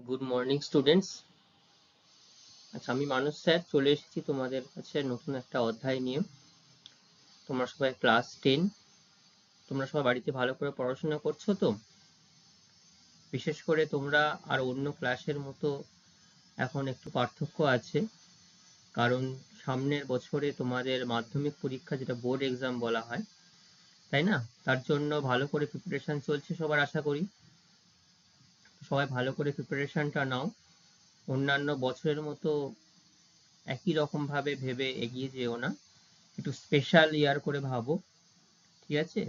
Good morning students. আচ্ছা, আমি মানস sir চলে এসেছি তোমাদের কাছে নতুন একটা অধ্যায় নিয়ে। তোমরা সবাই ক্লাস 10, তোমরা সবাই বাড়িতে ভালো করে পড়াশোনা করছো তো? বিশেষ করে তোমরা আর অন্য ক্লাসের মতো এখন একটু পার্থক্য আছে, কারণ সামনের বছরে তোমাদের মাধ্যমিক পরীক্ষা, যেটা বোর্ড এক্সাম বলা হয়, তাই না? তার জন্য ভালো করে প্রিপারেশন চলছে সবার, আশা করি সবাই ভালো করে প্রিপারেশনটা নাও। অন্যান্য বছরের মতো একই রকম ভাবে ভেবে এগিয়ে যেও না, একটু স্পেশাল ইয়ার করে ভাবো, ঠিক আছে?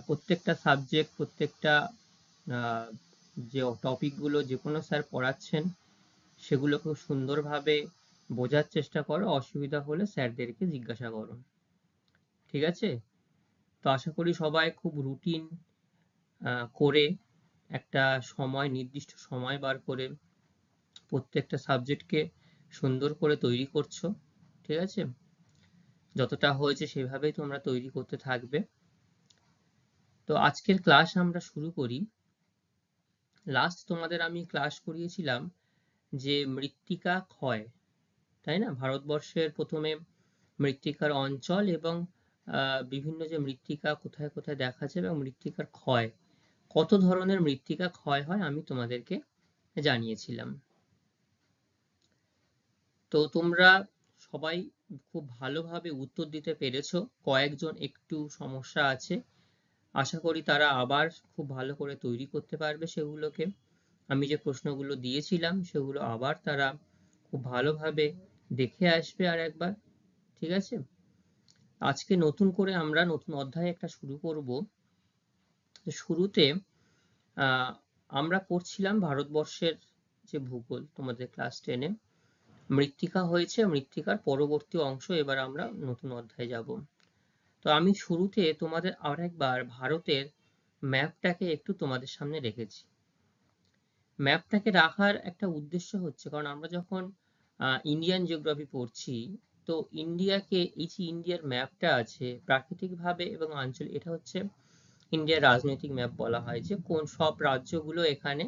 প্রত্যেকটা সাবজেক্ট, প্রত্যেকটা যে টপিকগুলো যে কোনো স্যার পড়াচ্ছেন সেগুলো খুব সুন্দরভাবে বোঝার চেষ্টা করো। অসুবিধা হলে স্যারদেরকে জিজ্ঞাসা করো, ঠিক আছে? তো আশা করি সবাই খুব রুটিন করে একটা সময়, নির্দিষ্ট সময় বার করে প্রত্যেকটা সাবজেক্টকে সুন্দর করে তৈরি করছো, ঠিক আছে? যতটা হয়েছে সেভাবেই তোমরা তৈরি করতে থাকবে। তো আজকের ক্লাস আমরা শুরু করি। লাস্ট তোমাদের আমি ক্লাস করিয়েছিলাম যে মৃত্তিকা ক্ষয়, তাই না? ভারতবর্ষের প্রথমে মৃত্তিকার অঞ্চল এবং বিভিন্ন যে মৃত্তিকা কোথায় কোথায় দেখা যায় এবং মৃত্তিকার ক্ষয়, কত ধরনের মৃত্তিকা ক্ষয় হয় আমি তোমাদেরকে জানিয়েছিলাম। তো তোমরা সবাই খুব ভালোভাবে উত্তর দিতে পেরেছো। কয়েকজন একটু সমস্যা আছে, আশা করি তারা আবার খুব ভালো করে তৈরি করতে পারবে সেগুলোকে। আমি যে প্রশ্নগুলো দিয়েছিলাম সেগুলো আবার তারা খুব ভালোভাবে দেখে আসবে আর একবার, ঠিক আছে? আজকে নতুন করে আমরা নতুন অধ্যায় একটা শুরু করব। শুরুতে আমরা পড়ছিলাম ভারতবর্ষের যে ভূগোল, তোমাদের ক্লাস 10-এ মৃত্তিকা হয়েছে, মৃত্তিকার পরবর্তী অংশ এবার আমরা নতুন অধ্যায়ে যাব। তো আমি শুরুতে তোমাদের আর একবার ভারতের ম্যাপটাকে একটু তোমাদের সামনে রেখেছি। ম্যাপটাকে রাখার একটা উদ্দেশ্য হচ্ছে, কারণ আমরা যখন ইন্ডিয়ান জিওগ্রাফি পড়ছি, তো ইন্ডিয়াকে, এই যে ইন্ডিয়ার ম্যাপটা আছে প্রাকৃতিকভাবে এবং আঞ্চলিক, এটা হচ্ছে ইন্ডিয়ার রাজনৈতিক ম্যাপ বলা হয়, যে কোন সব রাজ্যগুলো এখানে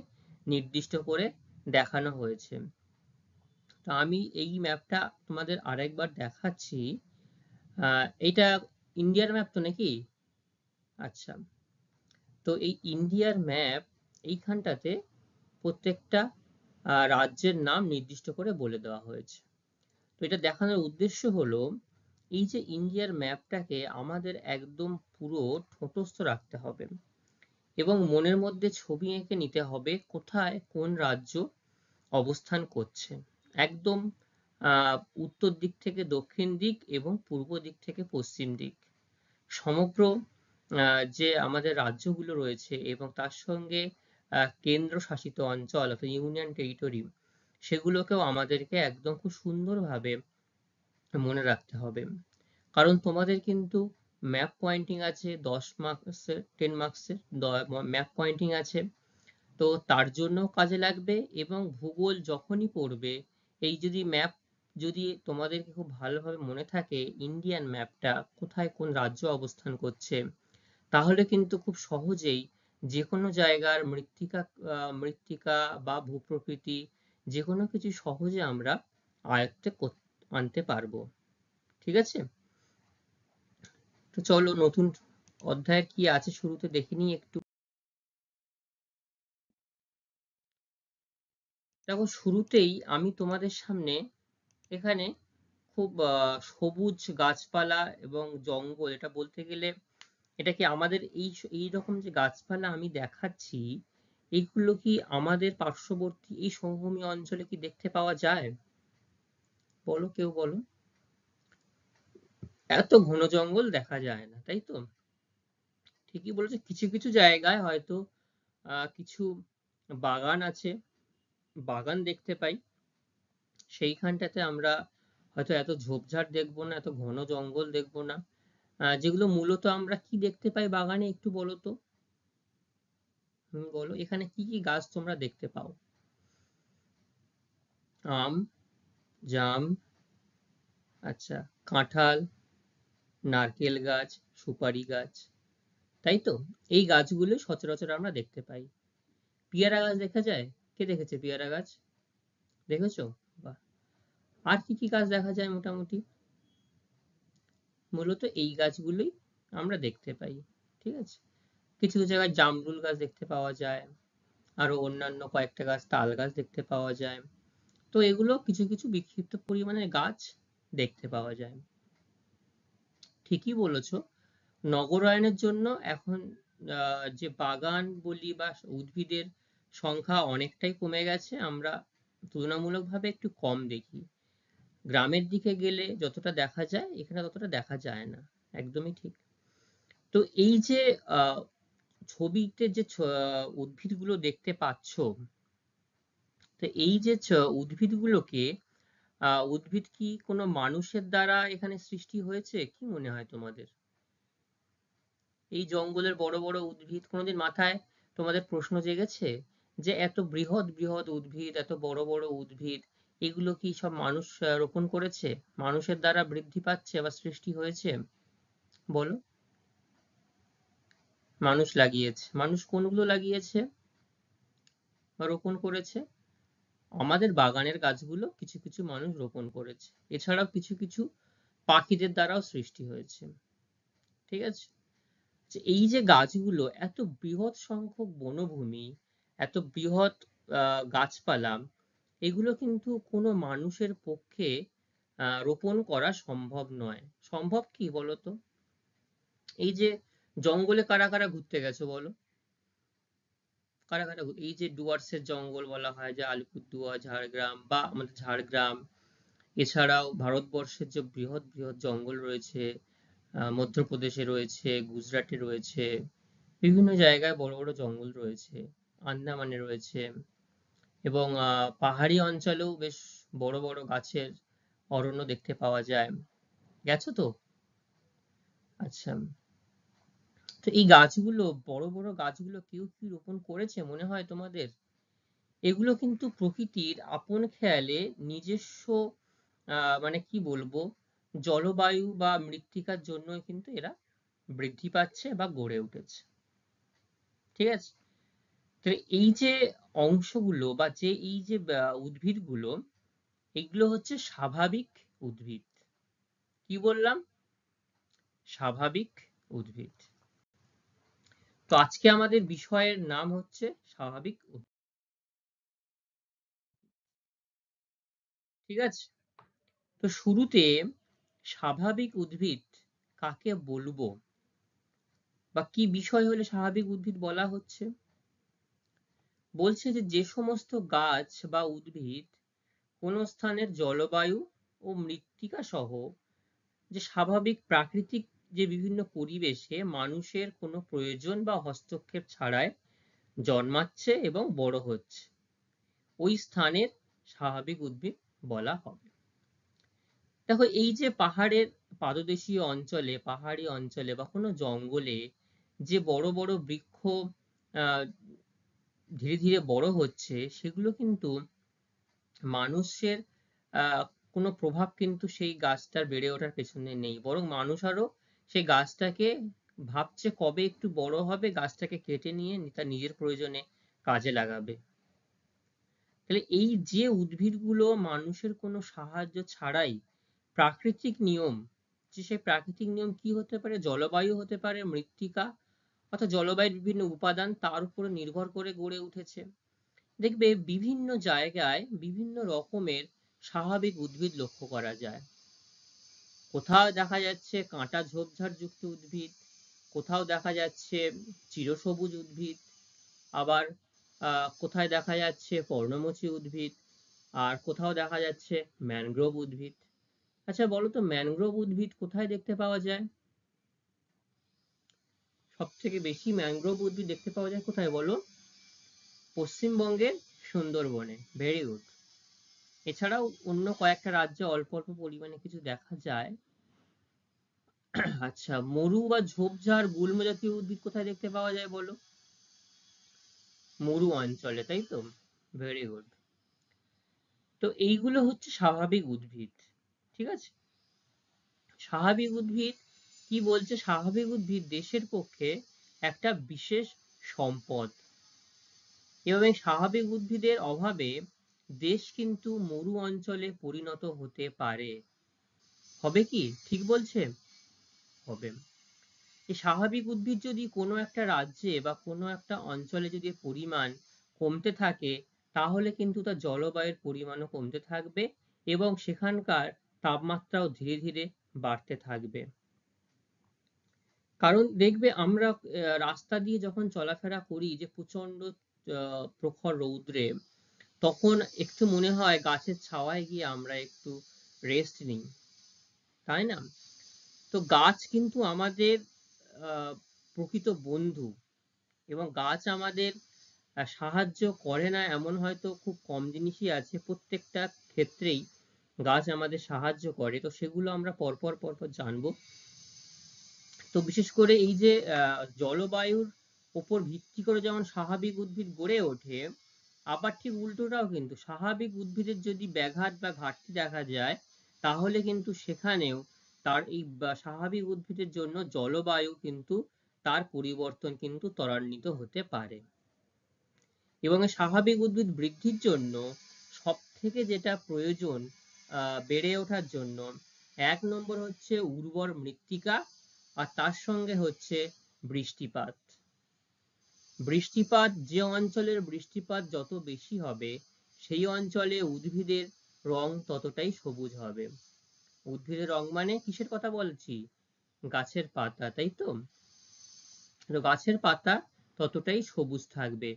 নির্দিষ্ট করে দেখানো হয়েছে। তো আমি এই ম্যাপটা তোমাদের আরেকবার দেখাচ্ছি। এটা ইন্ডিয়ার ম্যাপ তো নাকি? আচ্ছা, তো এই ইন্ডিয়ার ম্যাপ, এইখানটাতে প্রত্যেকটা রাজ্যের নাম নির্দিষ্ট করে বলে দেওয়া হয়েছে। তো এটা দেখানোর উদ্দেশ্য হলো, এই যে ইন্ডিয়ার ম্যাপটাকে আমাদের একদম পুরো ঠোঁটস্থ রাখতে হবে এবং মনের মধ্যে ছবি এঁকে নিতে হবে কোথায় কোন রাজ্য অবস্থান করছে। একদম উত্তর দিক থেকে দক্ষিণ দিক এবং পূর্ব দিক থেকে পশ্চিম দিক, সমগ্র যে আমাদের রাজ্যগুলো রয়েছে এবং তার সঙ্গে কেন্দ্রশাসিত অঞ্চল অর্থাৎ ইউনিয়ন টেরিটরি, সেগুলোকেও আমাদেরকে একদম খুব সুন্দরভাবে মনে রাখতে হবে। কারণ তোমাদের কিন্তু ম্যাপ পয়েন্টিং আছে 10 মার্কসের, 10 মার্কসের ম্যাপ পয়েন্টিং আছে, তো তার জন্য কাজে লাগবে। এবং ভূগোল যখনই পড়বে, এই যদি ম্যাপ, যদি তোমাদেরকে খুব ভালোভাবে মনে থাকে ইন্ডিয়ান ম্যাপটা কোথায় কোন রাজ্য অবস্থান করছে, তাহলে কিন্তু খুব সহজেই যে কোনো জায়গার মৃত্তিকা বা ভূপ্রকৃতি যে কোনো কিছু সহজে আমরা আয়ত্তে আনতে পারবো, ঠিক আছে? তো চলো নতুন অধ্যায়ের কি আছে শুরুতে দেখে নিই একটু। দেখো, শুরুতেই আমি তোমাদের সামনে এখানে খুব সবুজ গাছপালা এবং জঙ্গল, এটা বলতে গেলে এটা কি আমাদের এই রকম যে গাছপালা আমি দেখাচ্ছি, এইগুলো কি আমাদের পার্শ্ববর্তী এই সমভূমি অঞ্চলে কি দেখতে পাওয়া যায়? বলো, কেউ বলো। এত ঘন জঙ্গল দেখা যায় না, তাই তো? ঠিকই বলেছো, কিছু কিছু জায়গায় হয়তো কিছু বাগান আছে, বাগান দেখতে পাই, সেইখানটাতে আমরা হয়তো এত ঝোপঝাড় দেখবো না, এত ঘন জঙ্গল দেখবো না। যেগুলো মূলত আমরা কি দেখতে পাই বাগানে, একটু বলো তো। বলো, এখানে কি কি গাছ তোমরা দেখতে পাও? আম, জাম, আচ্ছা, কাঁঠাল, নারকেল গাছ, সুপারি গাছ, তাই তো? এই গাছগুলো সচরাচর আমরা দেখতে পাই। পেয়ারা গাছ দেখা যায়? কে দেখেছে পেয়ারা গাছ? দেখেছো? বাহ। আর কি কি গাছ দেখা যায় মোটামুটি? মূলত এই গাছগুলোই আমরা দেখতে পাই। ঠিক আছে, কিছু কিছু জায়গায় জামরুল গাছ দেখতে পাওয়া যায়, আরো অন্যান্য কয়েকটা গাছ, তাল গাছ দেখতে পাওয়া যায়। তো এগুলো কিছু কিছু বিক্ষিপ্ত পরিমাণের গাছ দেখতে পাওয়া যায়। ঠিকই বলেছো, নগরায়নের জন্য এখন যে বাগান বলি বা উদ্ভিদের সংখ্যা অনেকটাই কমে গেছে, আমরা তুলনামূলকভাবে একটু কম দেখি। গ্রামের দিকে গেলে যতটা দেখা যায় এখানে ততটা দেখা যায় না। একদমই ঠিক। তো এই যে আহ ছবিতে যে উদ্ভিদগুলো দেখতে পাচ্ছ, তো এই যে উদ্ভিদগুলোকে উদ্ভিদ কি কোনো মানুষের দ্বারা এখানে সৃষ্টি হয়েছে? কি মনে হয় তোমাদের? এই জঙ্গলের বড় বড় উদ্ভিদ, কোনোদিন মাথায় তোমাদের প্রশ্ন জেগেছে যে এত বৃহৎ বৃহৎ উদ্ভিদ, এত বড় বড় উদ্ভিদ, এগুলো কি সব মানুষ রোপণ করেছে, মানুষের দ্বারা বৃদ্ধি পাচ্ছে বা সৃষ্টি হয়েছে? বলো। মানুষ লাগিয়েছে। মানুষ কোনগুলো লাগিয়েছে বা রোপণ করেছে? আমাদের বাগানের গাছগুলো কিছু কিছু মানুষ রোপণ করেছে, এছাড়াও কিছু কিছু পাখিদের দ্বারাও সৃষ্টি হয়েছে। ঠিক আছে, যে এই যে গাছগুলো, এত বৃহৎ সংখ্যক বনভূমি, এত বৃহৎ গাছপালা, এগুলো কিন্তু কোনো মানুষের পক্ষে রোপণ করা সম্ভব নয়। সম্ভব কি বলতো? এই যে জঙ্গলে কারা কারা ঘুরতে গেছো বলো? কারা কারা এই যে ডুয়ার্সের জঙ্গল বলা হয়, যে আলিপুরদুয়ার, ঝাড়গ্রাম বা আমাদের ঝাড়গ্রাম, এছাড়াও ভারতবর্ষের যে বৃহৎ বৃহৎ জঙ্গল রয়েছে, মধ্যপ্রদেশে রয়েছে, গুজরাটে রয়েছে, বিভিন্ন জায়গায় বড় বড় জঙ্গল রয়েছে, আন্দামানে রয়েছে, এবং পাহাড়ি অঞ্চলেও বেশ বড় বড় গাছের অরণ্য দেখতে পাওয়া যায়। গেছো তো? আচ্ছা, তো এই গাছগুলো, বড় বড় গাছগুলো কেউ কি রোপণ করেছে মনে হয় তোমাদের? এগুলো কিন্তু প্রকৃতির আপন খেয়ালে নিজস্ব মানে কি বলবো, জলবায়ু বা মৃত্তিকার জন্য কিন্তু এরা বৃদ্ধি পাচ্ছে বা গড়ে উঠেছে। ঠিক আছে, তো এই যে অংশগুলো বা যে এই যে উদ্ভিদগুলো, এগুলো হচ্ছে স্বাভাবিক উদ্ভিদ। কি বললাম? স্বাভাবিক উদ্ভিদ। তো আজকে আমাদের বিষয়ের নাম হচ্ছে স্বাভাবিক উদ্ভিদ। ঠিক আছে, তো শুরুতে স্বাভাবিক উদ্ভিদ কাকে বলবো বা কি বিষয় হলে স্বাভাবিক উদ্ভিদ বলা হচ্ছে? বলছে যে যে সমস্ত গাছ বা উদ্ভিদ কোনো স্থানের জলবায়ু ও মৃত্তিকা সহ যে স্বাভাবিক প্রাকৃতিক যে বিভিন্ন পরিবেশে মানুষের কোনো প্রয়োজন বা হস্তক্ষেপ ছাড়াই জন্মাচ্ছে এবং বড় হচ্ছে, ওই স্থানের স্বাভাবিক উদ্ভিদ বলা হবে। দেখো, এই যে পাহাড়ের পাদদেশীয় অঞ্চলে, পাহাড়ি অঞ্চলে বা কোনো জঙ্গলে যে বড় বড় বৃক্ষ আহ ধীরে ধীরে বড় হচ্ছে, সেগুলো কিন্তু মানুষের আহ কোনো প্রভাব কিন্তু সেই গাছটার বেড়ে ওঠার পেছনে নেই, বরং মানুষ আরো সেই গাছটাকে ভাবছে কবে একটু বড় হবে, গাছটাকে কেটে নিয়ে তার নিজের প্রয়োজনে কাজে লাগাবে। তাহলে এই যে উদ্ভিদগুলো মানুষের কোনো সাহায্য ছাড়াই প্রাকৃতিক নিয়ম, যে সেই প্রাকৃতিক নিয়ম কি হতে পারে, জলবায়ু হতে পারে, মৃত্তিকা অর্থাৎ জলবায়ুর বিভিন্ন উপাদান, তার উপরে নির্ভর করে গড়ে উঠেছে। দেখবে বিভিন্ন জায়গায় বিভিন্ন রকমের স্বাভাবিক উদ্ভিদ লক্ষ্য করা যায়। কোথাও দেখা যাচ্ছে কাঁটা ঝোপঝাড় যুক্ত উদ্ভিদ, কোথাও দেখা যাচ্ছে চিরসবুজ উদ্ভিদ, আবার কোথায় দেখা যাচ্ছে পর্ণমোচী উদ্ভিদ, আর কোথাও দেখা যাচ্ছে ম্যানগ্রোভ উদ্ভিদ। আচ্ছা বলো তো, ম্যানগ্রোভ উদ্ভিদ কোথায় দেখতে পাওয়া যায়? সব থেকে বেশি ম্যানগ্রোভ উদ্ভিদ দেখতে পাওয়া যায় কোথায় বলো? পশ্চিমবঙ্গের সুন্দরবনে। Very good. এছাড়াও অন্য কয়েকটা রাজ্যে অল্প অল্প পরিমাণে কিছু দেখা যায়। আচ্ছা, মরু বা ঝোপঝাড় গুল্ম জাতীয় উদ্ভিদ কোথায় দেখতে পাওয়া যায় বলো? মরু অঞ্চলে, তাই তো? Very good. তো এইগুলো হচ্ছে স্বাভাবিক উদ্ভিদ। ঠিক আছে, স্বাভাবিক উদ্ভিদ কি বলছে? স্বাভাবিক উদ্ভিদ দেশের পক্ষে একটা বিশেষ সম্পদ। এবং এই স্বাভাবিক উদ্ভিদের অভাবে দেশ কিন্তু মরু অঞ্চলে পরিণত হতে পারে। হবে কি? ঠিক বলছে? হবে। এই স্বাভাবিক উদ্ভিদ যদি কোনো একটা রাজ্যে বা কোনো একটা অঞ্চলে যদি পরিমাণ কমতে থাকে, তাহলে কিন্তু তার জলবায়ুর পরিমাণও কমতে থাকবে এবং সেখানকার তাপমাত্রাও ধীরে ধীরে বাড়তে থাকবে। কারণ দেখবে আমরা রাস্তা দিয়ে যখন চলাফেরা করি যে প্রচন্ড প্রখর রৌদ্রে, তখন একটু মনে হয় গাছের ছাওয়ায় গিয়ে আমরা একটু রেস্ট নিই, তাই না? তো গাছ কিন্তু আমাদের প্রকৃত বন্ধু, এবং গাছ আমাদের সাহায্য করে না এমন হয়তো খুব কম জিনিসই আছে। প্রত্যেকটা ক্ষেত্রেই গাছ আমাদের সাহায্য করে, তো সেগুলো আমরা পরপর পরপর জানবো। তো বিশেষ করে এই যে জলবায়ুর উপর ভিত্তি করে যেমন স্বাভাবিক উদ্ভিদ গড়ে ওঠে, আবার ঠিক উল্টোটাও কিন্তু স্বাভাবিক উদ্ভিদের যদি ব্যাঘাত বা ঘাটতি দেখা যায়, তাহলে কিন্তু সেখানেও তার এই স্বাভাবিক উদ্ভিদের জন্য জলবায়ু কিন্তু তার পরিবর্তন কিন্তু ত্বরান্বিত হতে পারে। এবং স্বাভাবিক উদ্ভিদ বৃদ্ধির জন্য সব থেকে যেটা প্রয়োজন বেড়ে ওঠার জন্য, 1 নম্বর হচ্ছে উর্বর মৃত্তিকা, আর তার সঙ্গে হচ্ছে বৃষ্টিপাত। বৃষ্টিপাত, যে অঞ্চলের বৃষ্টিপাত যত বেশি হবে, সেই অঞ্চলে উদ্ভিদের রং ততটাই সবুজ হবে। উদ্ভিদের রং মানে কিসের কথা বলছি? গাছের পাতা, তাই তো? তো গাছের পাতা ততটাই সবুজ থাকবে,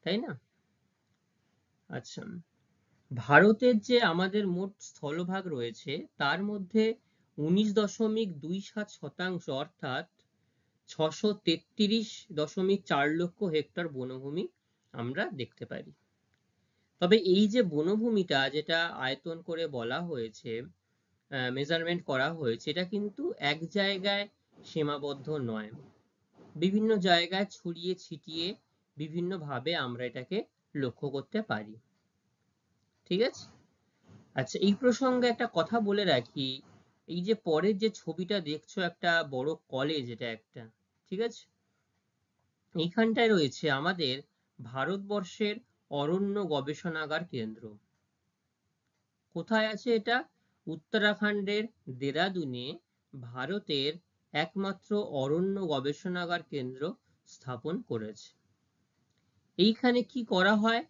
তাই না? আচ্ছা, ভারতের যে আমাদের মোট স্থলভাগ রয়েছে, তার মধ্যে 19.27% অর্থাৎ 633.4 লক্ষ হেক্টর বনভূমি আমরা দেখতে পারি। তবে এই যে বনভূমিটা যেটা আয়তন করে বলা হয়েছে, মেজারমেন্ট করা হয়েছে, এটা কিন্তু এক জায়গায় সীমাবদ্ধ নয়, বিভিন্ন জায়গায় ছড়িয়ে ছিটিয়ে বিভিন্নভাবে আমরা এটাকে লক্ষ্য করতে পারি। ঠিক আছে? আচ্ছা, এই প্রসঙ্গে একটা কথা বলে রাখি, এই যে পরের যে ছবিটা দেখছো, একটা বড় কলেজ, এটা একটা, ঠিক আছে? এইখানটায় রয়েছে আমাদের ভারতবর্ষের অরণ্য গবেষণাগার কেন্দ্র। কোথায় আছে এটা? উত্তরাখণ্ডের দেরাদুনে ভারতের একমাত্র অরণ্য গবেষণাগার কেন্দ্র স্থাপন করেছে। এইখানে কি করা হয়?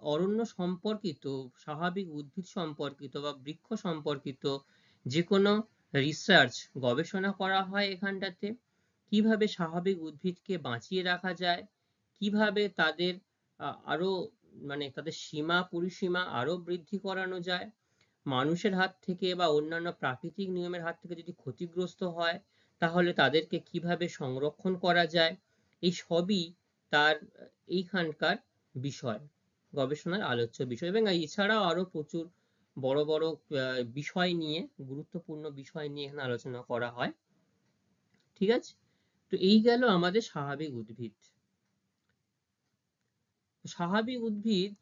অরণ্য সম্পর্কিত, স্বাভাবিক উদ্ভিদ সম্পর্কিত বা বৃক্ষ সম্পর্কিত যে কোনো রিসার্চ, গবেষণা করা হয় এখানটাতে। কিভাবে স্বাভাবিক উদ্ভিদকে বাঁচিয়ে রাখা যায়, কিভাবে তাদের আরো মানে তাদের সীমা পরিসীমা আরো বৃদ্ধি করানো যায়, মানুষের হাত থেকে বা অন্যান্য প্রাকৃতিক নিয়মের হাত থেকে যদি ক্ষতিগ্রস্ত হয়, তাহলে তাদেরকে কিভাবে সংরক্ষণ করা যায়, এই সবই তার এইখানকার বিষয়, গবেষণার আলোচ্য বিষয়। এবং এছাড়াও আরো প্রচুর বড় বড় বিষয় নিয়ে, গুরুত্বপূর্ণ বিষয় নিয়ে এখানে আলোচনা করা হয়। ঠিক আছে? তো এই গেল আমাদের স্বাভাবিক উদ্ভিদ। স্বাভাবিক উদ্ভিদ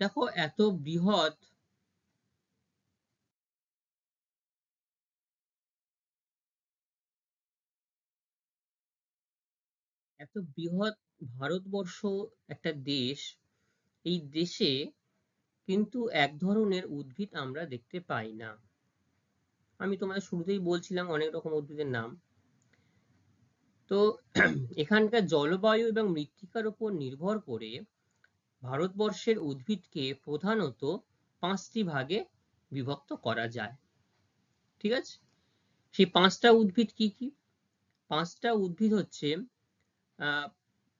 দেখো এত বৃহৎ, ভারতবর্ষ একটা দেশ, এই দেশে কিন্তু এক ধরনের উদ্ভিদ আমরা দেখতে পাই না। আমি তোমাদের শুরুতেই বলছিলাম অনেক রকম উদ্ভিদের নাম। তো এখানকার জলবায়ু এবং মৃত্তিকার উপর নির্ভর করে ভারতবর্ষের উদ্ভিদকে প্রধানত 5টি ভাগে বিভক্ত করা যায়। ঠিক আছে? সেই 5টা উদ্ভিদ কি কি? 5টা উদ্ভিদ হচ্ছে,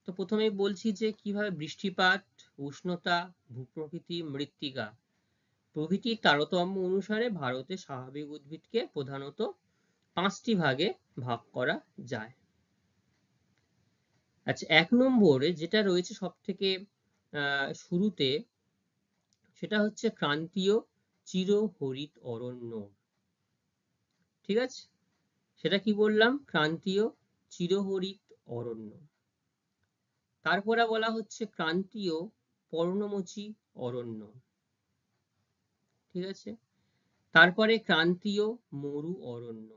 তো প্রথমেই বলছি যে কিভাবে বৃষ্টিপাত, উষ্ণতা, ভূপ্রকৃতি, মৃত্তিকা প্রভৃতির তারতম্য অনুসারে ভারতের স্বাভাবিক উদ্ভিদকে প্রধানত 5টি ভাগে ভাগ করা যায়। আচ্ছা, 1 নম্বরে যেটা রয়েছে সব থেকে শুরুতে, সেটা হচ্ছে ক্রান্তীয় চিরহরিৎ অরণ্য। ঠিক আছে? সেটা কি বললাম? ক্রান্তীয় চিরহরিৎ অরণ্য। তারপরে বলা হচ্ছে ক্রান্তীয় পর্ণমোচী অরণ্য। ঠিক আছে? তারপরে ক্রান্তীয় মরু অরণ্য।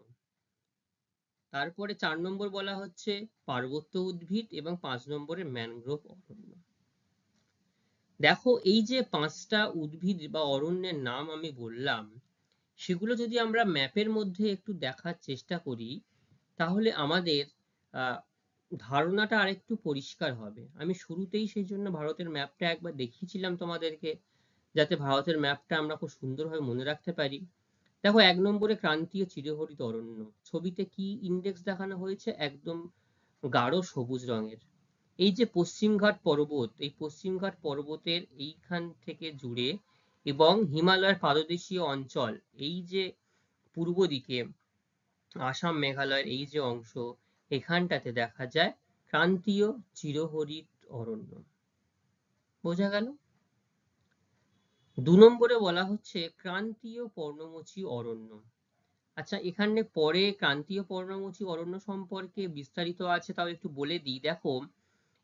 তারপরে 4 নম্বর বলা হচ্ছে পার্বত্য উদ্ভিদ এবং 5 নম্বরে ম্যানগ্রোভ অরণ্য। দেখো এই যে 5টা উদ্ভিদ বা অরণ্যের নাম আমি বললাম, সেগুলো যদি আমরা ম্যাপের মধ্যে একটু দেখার চেষ্টা করি, তাহলে আমাদের ধারণাটা আরেকটু পরিষ্কার হবে। আমি শুরুতেই সেই জন্য ভারতের ম্যাপটা একবার দেখিয়েছিলাম তোমাদেরকে, যাতে ভারতের ম্যাপটা আমরা খুব সুন্দরভাবে মনে রাখতে পারি। দেখো 1 নম্বরে ক্রান্তীয় চিরহরিত অরণ্য। ছবিতে কি ইন্ডেক্স দেখানো হয়েছে? একদম গাঢ় সবুজ রঙের। এই যে পশ্চিমঘাট পর্বত, এই পশ্চিমঘাট পর্বতের এইখান থেকে জুড়ে এবং হিমালয়ের পাদদেশীয় অঞ্চল, এই যে পূর্ব দিকে আসাম মেঘালয়ের এই যে অংশ, এখানটাতে দেখা যায় ক্রান্তীয় চিরহরিত অরণ্য। বোঝা গেল? 2 নম্বরে বলা হচ্ছে ক্রান্তীয় পর্ণমোচী অরণ্য। আচ্ছা, এখানে পরে ক্রান্তীয় পর্ণমোচী অরণ্য সম্পর্কে বিস্তারিত আছে, তাও একটু বলে দিই। দেখো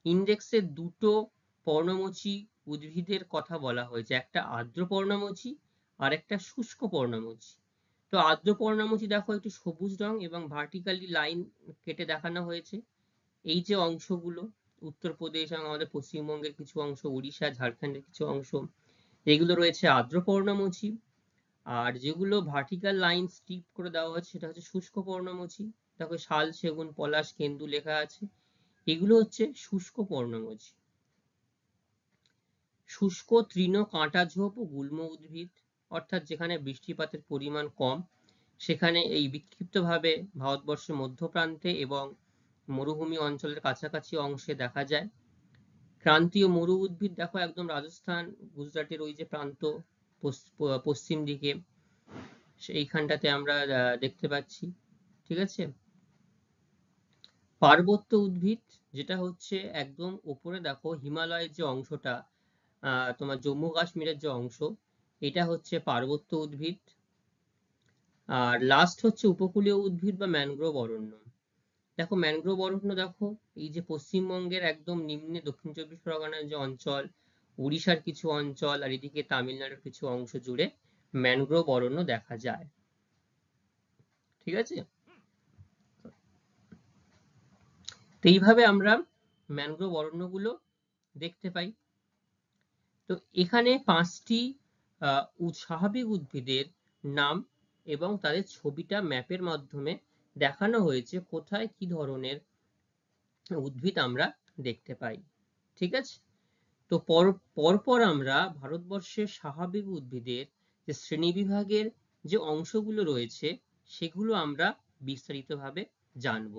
ইন্ডেক্সে দুটো পর্ণমোচী উদ্ভিদের কথা বলা হয়েছে, একটা আর্দ্র পর্ণমোচী আর একটা শুষ্ক পর্ণমোচী। তো আর্দ্র পর্ণমোচী দেখো একটু সবুজ রং এবং ভার্টিক্যালি লাইন কেটে দেখানো হয়েছে। এই যে অংশগুলো, উত্তরপ্রদেশ এবং আমাদের পশ্চিমবঙ্গের কিছু অংশ, উড়িষ্যা, ঝাড়খণ্ডের কিছু অংশ, এগুলো রয়েছে আর্দ্র পর্ণমোচী। আর যেগুলো ভার্টিক্যাল লাইন স্ট্রিপ করে দেওয়া হচ্ছে সেটা হচ্ছে শুষ্ক পর্ণমোচী। দেখো শাল, সেগুন, পলাশ, কেন্দু লেখা আছে, এগুলো হচ্ছে শুষ্ক পর্ণমোচী। শুষ্ক তৃণ কাঁটাঝোপ ও গুল্ম উদ্ভিদ, অর্থাৎ যেখানে বৃষ্টিপাতের পরিমাণ কম, সেখানে এই বিক্ষিপ্তভাবে ভারতবর্ষের মধ্যপ্রান্তে এবং মরুভূমি অঞ্চলের কাছাকাছি অংশে দেখা যায়। ক্রান্তীয় মরু উদ্ভিদ দেখো একদম রাজস্থান, গুজরাটের ওই যে প্রান্ত পশ্চিম দিকে, সেইখানটাতে আমরা দেখতে পাচ্ছি। ঠিক আছে। পার্বত্য উদ্ভিদ যেটা হচ্ছে একদম উপরে দেখো হিমালয়ের যে অংশটা, তোমার জম্মু কাশ্মীরের যে অংশ, এটা হচ্ছে পার্বত্য উদ্ভিদ। আর লাস্ট হচ্ছে উপকূলীয় উদ্ভিদ বা ম্যানগ্রোভ অরণ্য। দেখো ম্যানগ্রোভ অরণ্য দেখো এই যে পশ্চিমবঙ্গের একদম নিম্নে দক্ষিণ চব্বিশ পরগনার যে অঞ্চল, উড়িষ্যার কিছু অঞ্চল আর এদিকে তামিলনাড়ুর কিছু অংশ জুড়ে ম্যানগ্রোভ অরণ্য দেখা যায়। ঠিক আছে। তো এইভাবে আমরা ম্যানগ্রোভ অরণ্যগুলো দেখতে পাই। তো এখানে 5টি স্বাভাবিক উদ্ভিদের নাম এবং তাদের ছবিটা ম্যাপের মাধ্যমে দেখানো হয়েছে, কোথায় কি ধরনের উদ্ভিদ আমরা দেখতে পাই। ঠিক আছে। তো পরপর আমরা ভারতবর্ষের স্বাভাবিক উদ্ভিদের যে শ্রেণীবিভাগের যে অংশগুলো রয়েছে, সেগুলো আমরা বিস্তারিতভাবে জানব।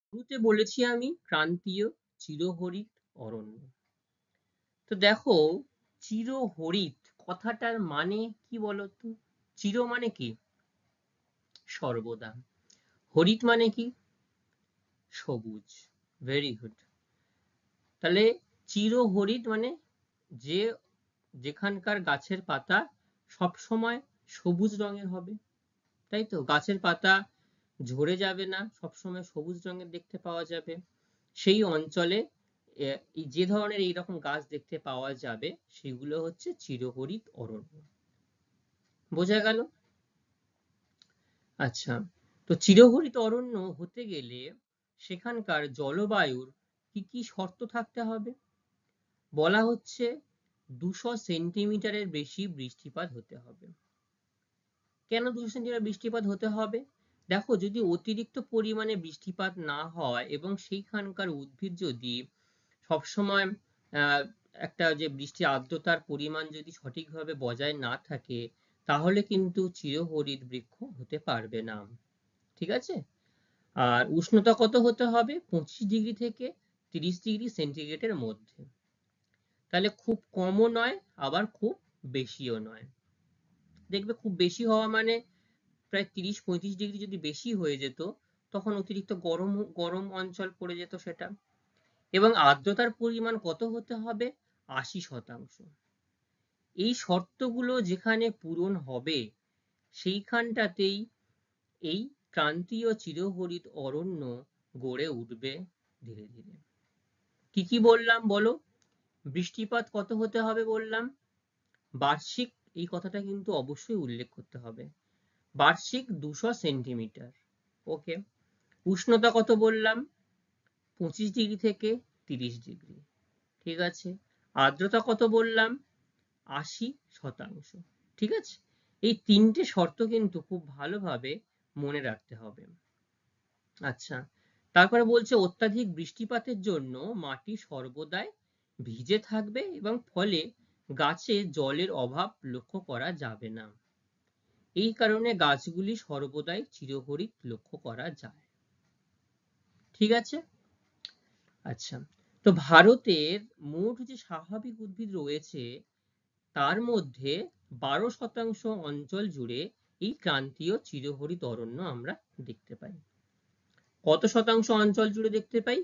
শুরুতে বলেছি আমি ক্রান্তীয় চিরহরিত অরণ্য। তো দেখো চিরহরিত কথাটার মানে কি বলতো? চির মানে কি? সর্বদা। হরিত মানে কি? সবুজ। Very good. তাহলে চিরহরিত মানে যে যেখানকার গাছের পাতা সব সময় সবুজ রঙের হবে, তাই তো? গাছের পাতা ঝরে যাবে না, সবসময় সবুজ রঙের দেখতে পাওয়া যাবে। সেই অঞ্চলে যে ধরনের এইরকম গাছ দেখতে পাওয়া যাবে সেগুলো হচ্ছে চিরহরিত অরণ্য। বোঝা গেল? আচ্ছা, তো চিরহরিত অরণ্য হতে গেলে সেখানকার জলবায়ুর কি কি শর্ত থাকতে হবে? বলা হচ্ছে 200 সেন্টিমিটারের বেশি বৃষ্টিপাত হতে হবে। কেন 200 সেন্টিমিটার বৃষ্টিপাত হতে হবে? দেখো যদি অতিরিক্ত পরিমাণে বৃষ্টিপাত না হয় এবং সেইখানকার উদ্ভিদ যদি সবসময় একটা যে বৃষ্টি আর্দ্রতার পরিমাণ যদি সঠিকভাবে বজায় না থাকে, তাহলে কিন্তু চিরহরিত বৃক্ষ হতে পারবে না। ঠিক আছে। আর উষ্ণতা কত হতে হবে? 25 ডিগ্রি থেকে 30 ডিগ্রি সেন্টিগ্রেডের মধ্যে। তাহলে খুব কমও নয়, আবার খুব বেশিও নয়। দেখবে খুব বেশি হওয়া মানে প্রায় 30-35 ডিগ্রি যদি বেশি হয়ে যেত, তখন অতিরিক্ত গরম অঞ্চল পড়ে যেত সেটা। এবং আর্দ্রতার পরিমাণ কত হতে হবে? 80%। এই শর্তগুলো যেখানে পূরণ হবে, সেইখানটাতেই এই ক্রান্তীয় চিরহরিত অরণ্য গড়ে উঠবে ধীরে ধীরে। কি বললাম বলো? বৃষ্টিপাত কত হতে হবে বললাম? বার্ষিক এই কথাটা কিন্তু অবশ্যই উল্লেখ করতে হবে। বার্ষিক 200 সেন্টিমিটার। ওকে। উষ্ণতা কত বললাম? 25 ডিগ্রি থেকে 30 ডিগ্রি। ঠিক আছে। আর্দ্রতা কত বললাম? 80%। ঠিক আছে। এই তিনটে শর্ত কিন্তু খুব ভালোভাবে মনে রাখতে হবে। আচ্ছা, তারপরে বলছে অত্যাধিক বৃষ্টিপাতের জন্য মাটি সর্বদাই ভিজে থাকবে এবং ফলে গাছে জলের অভাব লক্ষ্য করা যাবে না। এই কারণে গাছগুলি সর্বদাই চিরহরিৎ লক্ষ্য করা যায়। ঠিক আছে। আচ্ছা, তো ভারতের মোট যে স্বাভাবিক উদ্ভিদ রয়েছে তার মধ্যে 12% অঞ্চল জুড়ে এই ক্রান্তীয় চিরহরিৎ অরণ্য আমরা দেখতে পাই। কত শতাংশ অঞ্চল জুড়ে দেখতে পাই?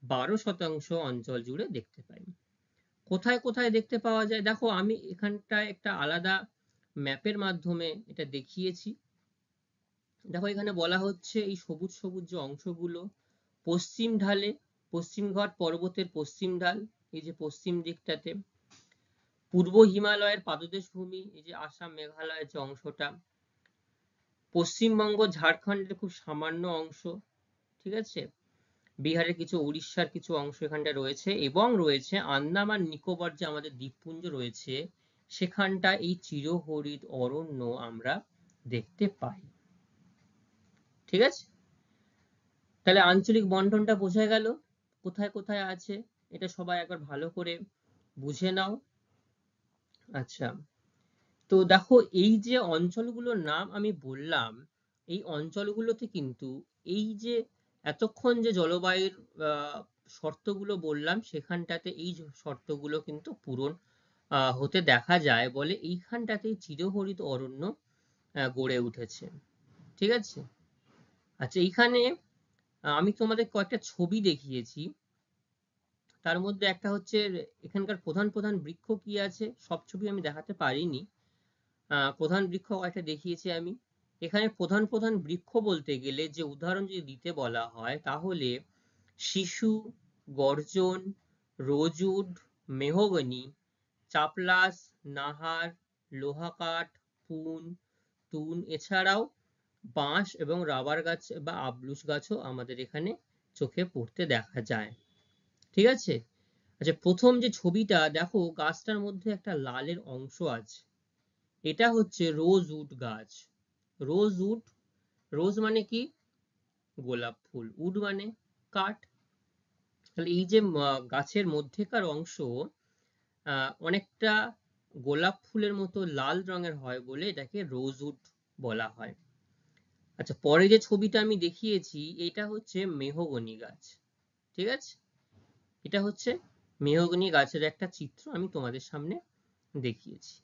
12% অঞ্চল জুড়ে দেখতে পাই। কোথায় কোথায় দেখতে পাওয়া যায়? দেখো, আমি এখানটায় একটা আলাদা ম্যাপের মাধ্যমে এটা দেখিয়েছি। দেখো, এখানে বলা হচ্ছে এই সবুজ সবুজ যে অংশগুলো পশ্চিম ঢালে, পশ্চিমঘাট পর্বতের পশ্চিম ঢাল, এই যে পশ্চিম দিকটাতে পূর্ব হিমালয়ের পাদদেশ ভূমি, এই যে আসাম মেঘালয়ের যে অংশটা, পশ্চিমবঙ্গ ঝাড়খণ্ডের খুব সামান্য অংশ, ঠিক আছে, বিহারের কিছু, উড়িষ্যার কিছু অংশ এখানটা রয়েছে, এবং রয়েছে আন্দামান নিকোবর যে আমাদের দ্বীপপুঞ্জ রয়েছে সেখানটা এই চিরহরিৎ অরণ্য আমরা দেখতে পাই। ঠিক আছে। তাহলে আঞ্চলিক বন্টনটা বোঝা গেল কোথায় কোথায় আছে, এটা সবাই একবার ভালো করে বুঝে নাও। আচ্ছা, তো দেখো এই যে অঞ্চলগুলোর নাম আমি বললাম, এই অঞ্চলগুলোতে কিন্তু এই যে এতক্ষণ যে জলবায়ুর শর্তগুলো বললাম সেখানটাতে এই শর্তগুলো কিন্তু পূরণ হতে দেখা যায় বলে এইখানটাতেই চিরহরিৎ অরণ্য গড়ে উঠেছে। ঠিক আছে। আচ্ছা, এইখানে আমি তোমাদের কয়েকটা ছবি দেখিয়েছি, তার মধ্যে একটা হচ্ছে এখানকার প্রধান প্রধান বৃক্ষ কি আছে, সব ছবি আমি দেখাতে পারিনি, প্রধান বৃক্ষ কয়েকটা দেখিয়েছি আমি। এখানে প্রধান প্রধান বৃক্ষ বলতে গেলে যে উদাহরণ যদি দিতে বলা হয় তাহলে শিশু, গর্জন, রোজউড, মেহগনি, চাপলাস, নাহার, লোহাকাঠ, পুন, তুন, এছাড়াও বাঁশ এবং রাবার গাছ বা আবলুস গাছও আমাদের এখানে চোখে পড়তে দেখা যায়। ঠিক আছে। আচ্ছা, প্রথম যে ছবিটা দেখো, গাছটার মধ্যে একটা লালের অংশ আছে, এটা হচ্ছে রোজউড গাছ। রোজউড, রোজ মানে কি? গোলাপ ফুল, উড মানে কাঠ। তাহলে এই যে গাছের মধ্যেকার অংশ অনেকটা গোলাপ ফুলের মতো লাল রঙের হয় বলে এটাকে রোজউড বলা হয়। আচ্ছা, পরে যে ছবিটা আমি দেখিয়েছি এটা হচ্ছে মেহগনি গাছ। ঠিক আছে, এটা হচ্ছে মেহগনি গাছের একটা চিত্র আমি তোমাদের সামনে দেখিয়েছি।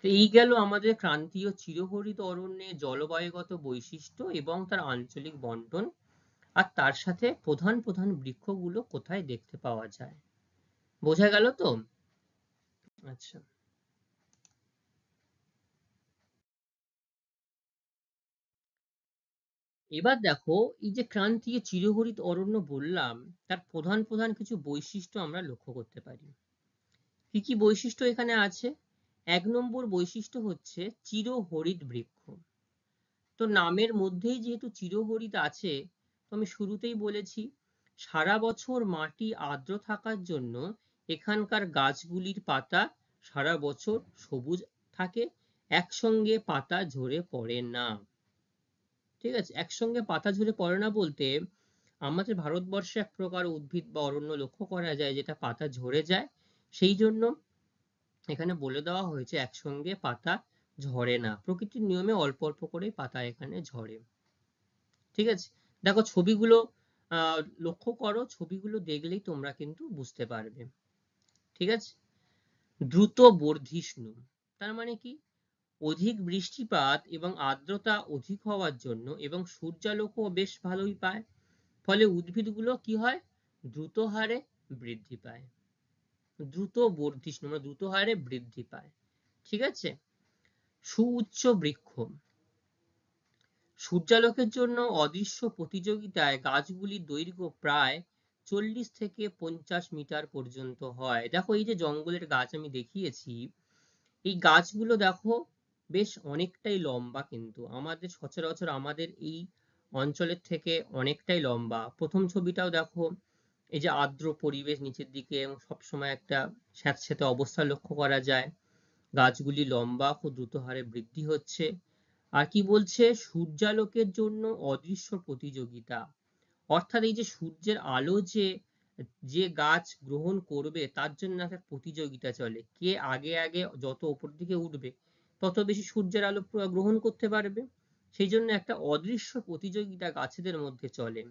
তো এই গেল আমাদের ক্রান্তীয় চিরহরিৎ অরণ্যের জলবায়ুগত বৈশিষ্ট্য এবং তার আঞ্চলিক বন্টন, আর তার সাথে প্রধান প্রধান বৃক্ষগুলো কোথায় দেখতে পাওয়া যায়। বোঝা গেল তো? আচ্ছা, এবার দেখো, এই যে ক্রান্তীয় চিরহরিৎ অরণ্য বললাম তার প্রধান প্রধান কিছু বৈশিষ্ট্য আমরা লক্ষ্য করতে পারি। কি কি বৈশিষ্ট্য এখানে আছে? 1 নম্বর বৈশিষ্ট্য হচ্ছে চিরহরিৎ বৃক্ষ। তো নামের মধ্যেই যেহেতু চিরহরিৎ আছে, তো আমি শুরুতেই বলেছি সারা বছর মাটি আর্দ্র থাকার জন্য এখানকার গাছগুলির পাতা সারা বছর সবুজ থাকে, একসঙ্গে পাতা ঝরে পড়ে না। ঠিক আছে, একসঙ্গে পাতা ঝরে পড়ে না বলতে আমাদের ভারতবর্ষে এক প্রকার উদ্ভিদ বা অরণ্য লক্ষ্য করা যায় যেটা পাতা ঝরে যায়, সেই জন্য এখানে বলে দেওয়া হয়েছে একসঙ্গে পাতা ঝরে না, প্রকৃতির নিয়মে অল্প অল্প করে পাতা এখানে ঝরে। ঠিক আছে। দেখো ছবিগুলো লক্ষ্য করো, ছবিগুলো দেখলেই তোমরা কিন্তু বুঝতে পারবে। ঠিক আছে। দ্রুত বর্ধিষ্ণু, তার মানে কি? অধিক বৃষ্টিপাত এবং আর্দ্রতা অধিক হওয়ার জন্য এবং সূর্যালোকও বেশ ভালোই পায়, ফলে উদ্ভিদগুলো কি হয়? দ্রুত হারে বৃদ্ধি পায়। দ্রুত বর্ধিষ্ণু মানে দ্রুত হারে বৃদ্ধি পায়। ঠিক আছে। সুউচ্চ বৃক্ষ, সূর্যালোকের জন্য অদৃশ্য প্রতিযোগিতায় গাছগুলির দৈর্ঘ্য প্রায় 40 থেকে 50 মিটার পর্যন্ত হয়। দেখো, এই যে জঙ্গলের গাছ আমি দেখিয়েছি, এই গাছগুলো দেখো বেশ অনেকটাই লম্বা, কিন্তু আমাদের সচরাচর আমাদের এই অঞ্চলের থেকে অনেকটাই লম্বা। প্রথম ছবিটাও দেখো, এই যে আর্দ্র পরিবেশ নিচের দিকে এবং সবসময় একটা স্যাঁতসেঁতে অবস্থা লক্ষ্য করা যায়। গাছগুলি লম্বা, খুব দ্রুত হারে বৃদ্ধি হচ্ছে। আর কি বলছে, সূর্যালোকের জন্য অদৃশ্য প্রতিযোগিতা। অর্থাৎ এই যে সূর্যের আলো যে যে গাছ গ্রহণ করবে তার জন্য একটা প্রতিযোগিতা চলে, কে আগে আগে যত উপর দিকে উঠবে তত বেশি সূর্যের আলো গ্রহণ করতে পারবে। সেই জন্য একটা অদৃশ্য প্রতিযোগিতা গাছেদের মধ্যে চলে।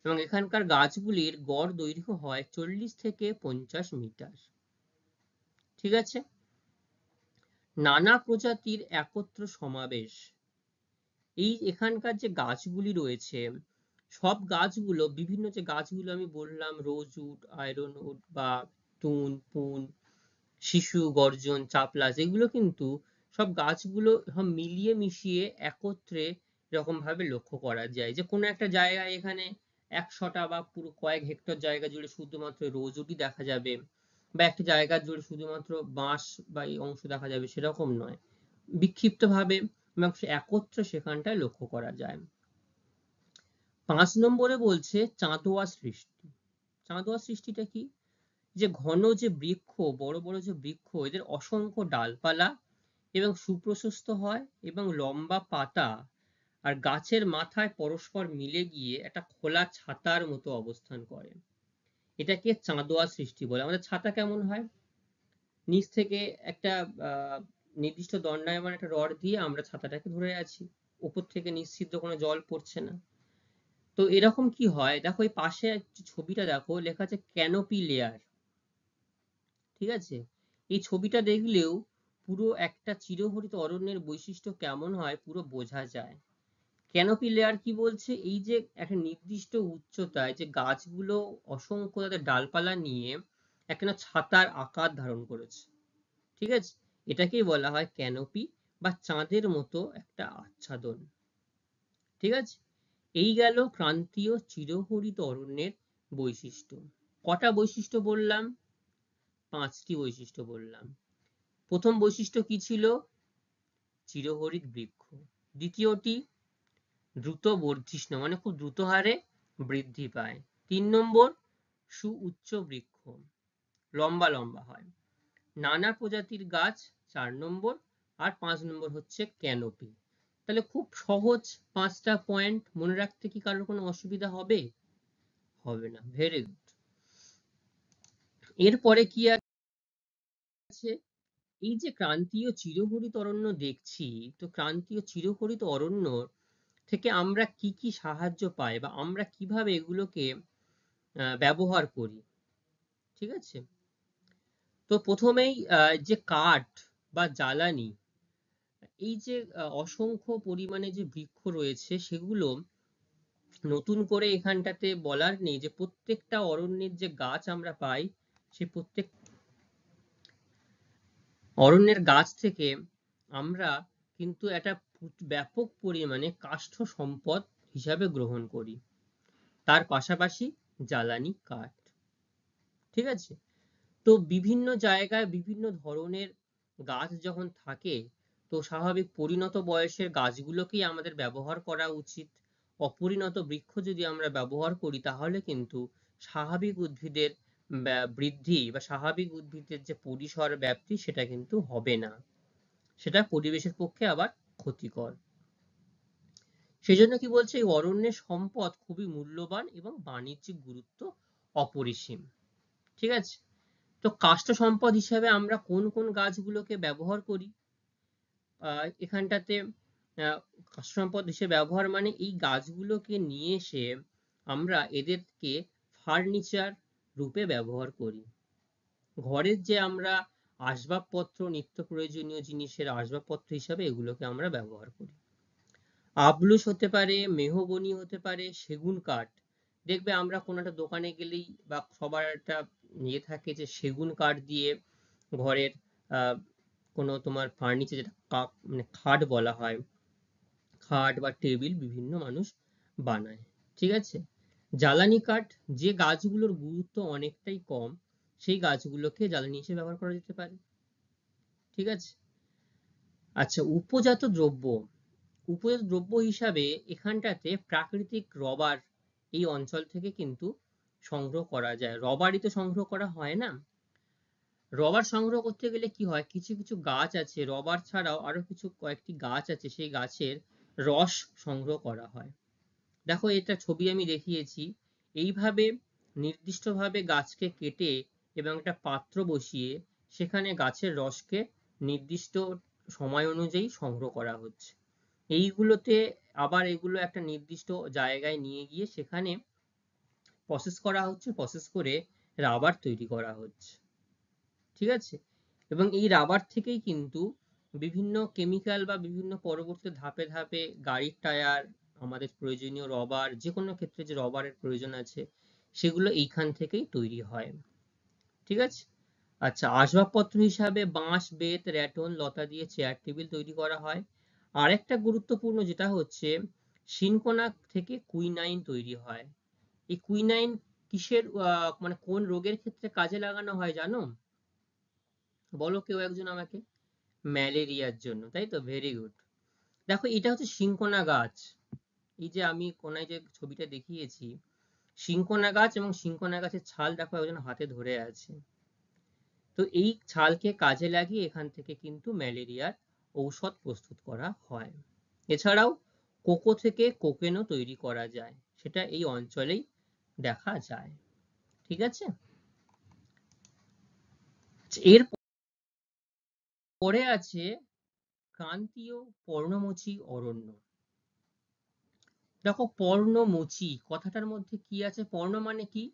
এবং এখানকার গাছগুলির গড় দৈর্ঘ্য হয় 40 থেকে 50 মিটার। ঠিক আছে। নানা প্রজাতির একত্র সমাবেশ। এই এখানকার যে গাছগুলি রয়েছে, সব গাছগুলো, বিভিন্ন যে গাছগুলো আমি বললাম, রোজউড, আয়রনউড বা তুন, পুন, শিশু, গর্জন, চাপলাস, এগুলো কিন্তু সব গাছগুলো সব মিলিয়ে মিশিয়ে একত্রে এরকম ভাবে লক্ষ্য করা যায় যে কোনো একটা জায়গায় এখানে 100টা বা পুরো কয়েক হেক্টর জায়গা জুড়ে শুধুমাত্র রোজউডই দেখা যাবে, বা একটা জায়গা জুড়ে শুধুমাত্র বাঁশ বা এই অংশ দেখা যাবে, সেরকম নয়। বিক্ষিপ্ত ভাবে এবং একত্রে সেখানটায় লক্ষ্য করা যায়। 5 নম্বরে বলছে চাঁদোয়া সৃষ্টি। চাঁদোয়া সৃষ্টিটা কি? যে ঘন যে বৃক্ষ, বড় বড় যে বৃক্ষ, এদের অসংখ্য ডালপালা এবং সুপ্রশস্ত হয় এবং লম্বা পাতা আর গাছের মাথায় পরস্পর মিলে গিয়ে একটা খোলা ছাতার মতো অবস্থান করে। এটাকে চাঁদোয়া সৃষ্টি বলে। আমাদের ছাতা কেমন হয়, নিচ থেকে একটা নির্দিষ্ট দণ্ডায়মান একটা রড দিয়ে আমরা ছাতাটাকে ধরে আছি, উপর থেকে নিশ্চিত কোনো জল পড়ছে না। তো এরকম কি হয় দেখো, এই পাশে ছবিটা দেখো, লেখা আছে ক্যানোপি লেয়ার। ঠিক আছে। এই ছবিটা দেখলেও পুরো একটা চিরহরিত অরণ্যের বৈশিষ্ট্য কেমন হয় পুরো বোঝা যায়। ক্যানোপি লেয়ার কি বলছে, এই যে একটা নির্দিষ্ট উচ্চতায় যে গাছগুলো অসংখ্য তাদের ডালপালা নিয়ে একটা ছাতার আকার ধারণ করেছে। ঠিক আছে। এটাকেই বলা হয় ক্যানোপি বা চাঁদের মতো একটা আচ্ছাদন। ঠিক আছে। এই গেল ক্রান্তীয় চিরহরিত অরণ্যের বৈশিষ্ট্য। কটা বৈশিষ্ট্য বললাম? 5টি বৈশিষ্ট্য বললাম। প্রথম বৈশিষ্ট্য কি ছিল? চিরহরিত বৃক্ষ। দ্বিতীয়টি দ্রুত বর্ধিষ্ণু, মানে খুব দ্রুত হারে বৃদ্ধি পায়। 3 নম্বর সুউচ্চ বৃক্ষ, লম্বা লম্বা হয়। নানা প্রজাতির গাছ 4 নম্বর। আর 5 নম্বর হচ্ছে ক্যানোপি। তাহলে খুব সহজ 5টা পয়েন্ট মনে রাখতে কি কারোর কোনো অসুবিধা হবে? হবে না। Very good. এরপরে কি আছে, এই যে ক্রান্তীয় চিরহরিত অরণ্য দেখছি, তো ক্রান্তীয় চিরহরিত অরণ্য থেকে আমরা কি কি সাহায্য পাই বা আমরা কিভাবে এগুলোকে ব্যবহার করি। ঠিক আছে। তো প্রথমেই যে কাঠ বা জ্বালানি, এই যে অসংখ্য পরিমাণে যে বৃক্ষ রয়েছে সেগুলো নতুন করে এখানটাতে বলার নেই যে প্রত্যেকটা অরণ্যের যে গাছ আমরা পাই, সে প্রত্যেক অরণ্যের গাছ থেকে আমরা কিন্তু একটা ব্যাপক পরিমাণে কাষ্ঠ সম্পদ হিসাবে গ্রহণ করি, তার পাশাপাশি জ্বালানি কাঠ। ঠিক আছে। তো বিভিন্ন জায়গায় বিভিন্ন ধরনের গাছ যখন থাকে, তো স্বাভাবিক পরিণত বয়সের গাছগুলোকেই আমাদের ব্যবহার করা উচিত। অপরিণত বৃক্ষ যদি আমরা ব্যবহার করি তাহলে কিন্তু স্বাভাবিক উদ্ভিদের বৃদ্ধি বা স্বাভাবিক উদ্ভিদের যে পরিসর ব্যাপ্তি সেটা কিন্তু হবে না, সেটা পরিবেশের পক্ষে আবার ক্ষতিকর। সেই জন্য কি বলছে, এই অরণ্যের সম্পদ খুবই মূল্যবান এবং বাণিজ্যিক গুরুত্ব অপরিসীম। ঠিক আছে। তো কাষ্ঠ সম্পদ হিসাবে আমরা কোন কোন গাছগুলোকে ব্যবহার করি? এখানটাতে কাষ্ঠ সম্পদ হিসেবে ব্যবহার মানে এই গাছগুলোকে নিয়ে এসে আমরা এদেরকে ফার্নিচার রূপে ব্যবহার করি। ঘরের যে আমরা আসবাবপত্র, নিত্য প্রয়োজনীয় জিনিসের আসবাবপত্র হিসাবে এগুলোকে আমরা ব্যবহার করি। আবলুস হতে পারে, মেহগনি হতে পারে, সেগুন কাঠ। দেখবে আমরা কোনো একটা দোকানে গেলেই বা সবার একটা নিয়ে থাকে যে সেগুন কাঠ দিয়ে ঘরের কোনো তোমার ফার্নিচার, যেটা মানে খাট বলা হয়, খাট বা টেবিল বিভিন্ন মানুষ বানায়। ঠিক আছে। জ্বালানি কাঠ, যে গাছগুলোর গুরুত্ব অনেকটাই কম সেই গাছগুলোকে জ্বালানি হিসেবে ব্যবহার করা যেতে পারে। ঠিক আছে। আচ্ছা, উপজাত দ্রব্য হিসাবে এখানটাতে প্রাকৃতিক রবার এই অঞ্চল থেকে কিন্তু সংগ্রহ করা যায়। রবারই তো সংগ্রহ করা হয় না। রবার সংগ্রহ করতে গেলে কি হয়, কিছু কিছু গাছ আছে, রবার ছাড়াও আরো কিছু কয়েকটি গাছ আছে, সেই গাছের রস সংগ্রহ করা হয়। দেখো, এটা ছবি আমি দেখিয়েছি। এইভাবে নির্দিষ্টভাবে গাছকে কেটে এবং একটা পাত্র বসিয়ে সেখানে গাছের রসকে নির্দিষ্ট সময় অনুযায়ী সংগ্রহ করা হচ্ছে। এইগুলোতে আবার এগুলো একটা নির্দিষ্ট জায়গায় নিয়ে গিয়ে সেখানে প্রসেস করা হচ্ছে, প্রসেস করে রাবার তৈরি করা হচ্ছে। ঠিক আছে। এবং এই রাবার থেকেই কিন্তু বিভিন্ন কেমিক্যাল বা বিভিন্ন পরবর্তী ধাপে ধাপে গাড়ির টায়ার, আমাদের প্রয়োজনীয় রবার, যে কোনো ক্ষেত্রে যে রবারের প্রয়োজন আছে সেগুলো এইখান থেকেই তৈরি হয়। ঠিক আছে। আচ্ছা, আসবাবপত্র হিসাবে বাঁশ, বেত, র্যাটন, লতা দিয়ে চেয়ার টেবিল তৈরি করা হয়। আরেকটা গুরুত্বপূর্ণ যেটা হচ্ছে, সিনকোনা থেকে কুইনাইন তৈরি হয়। এই কুইনাইন কিসের মানে কোন রোগের ক্ষেত্রে কাজে লাগানো হয় জানো? বলো কেউ একজন আমাকে। ম্যালেরিয়ার জন্য, তাই তো? Very good. দেখো, এটা হচ্ছে সিনকোনা গাছ। এই যে আমি কোনায় যে ছবিটা দেখিয়েছি, সিনকোনা গাছ, এবং সিনকোনা গাছের ছাল দেখো একজন হাতে ধরে আছে। তো এই ছালকে কাজে লাগিয়ে এখান থেকে কিন্তু ম্যালেরিয়ার ঔষধ প্রস্তুত করা হয়। এছাড়াও কোকো থেকে কোকেনও তৈরি করা যায়, সেটা এই অঞ্চলেই দেখা যায়। ঠিক আছে। এর পরে আছে ক্রান্তীয় পর্ণমোচী অরণ্য। দেখো, পর্ণমোচী কথাটার মধ্যে কি আছে? পর্ণ মানে কি?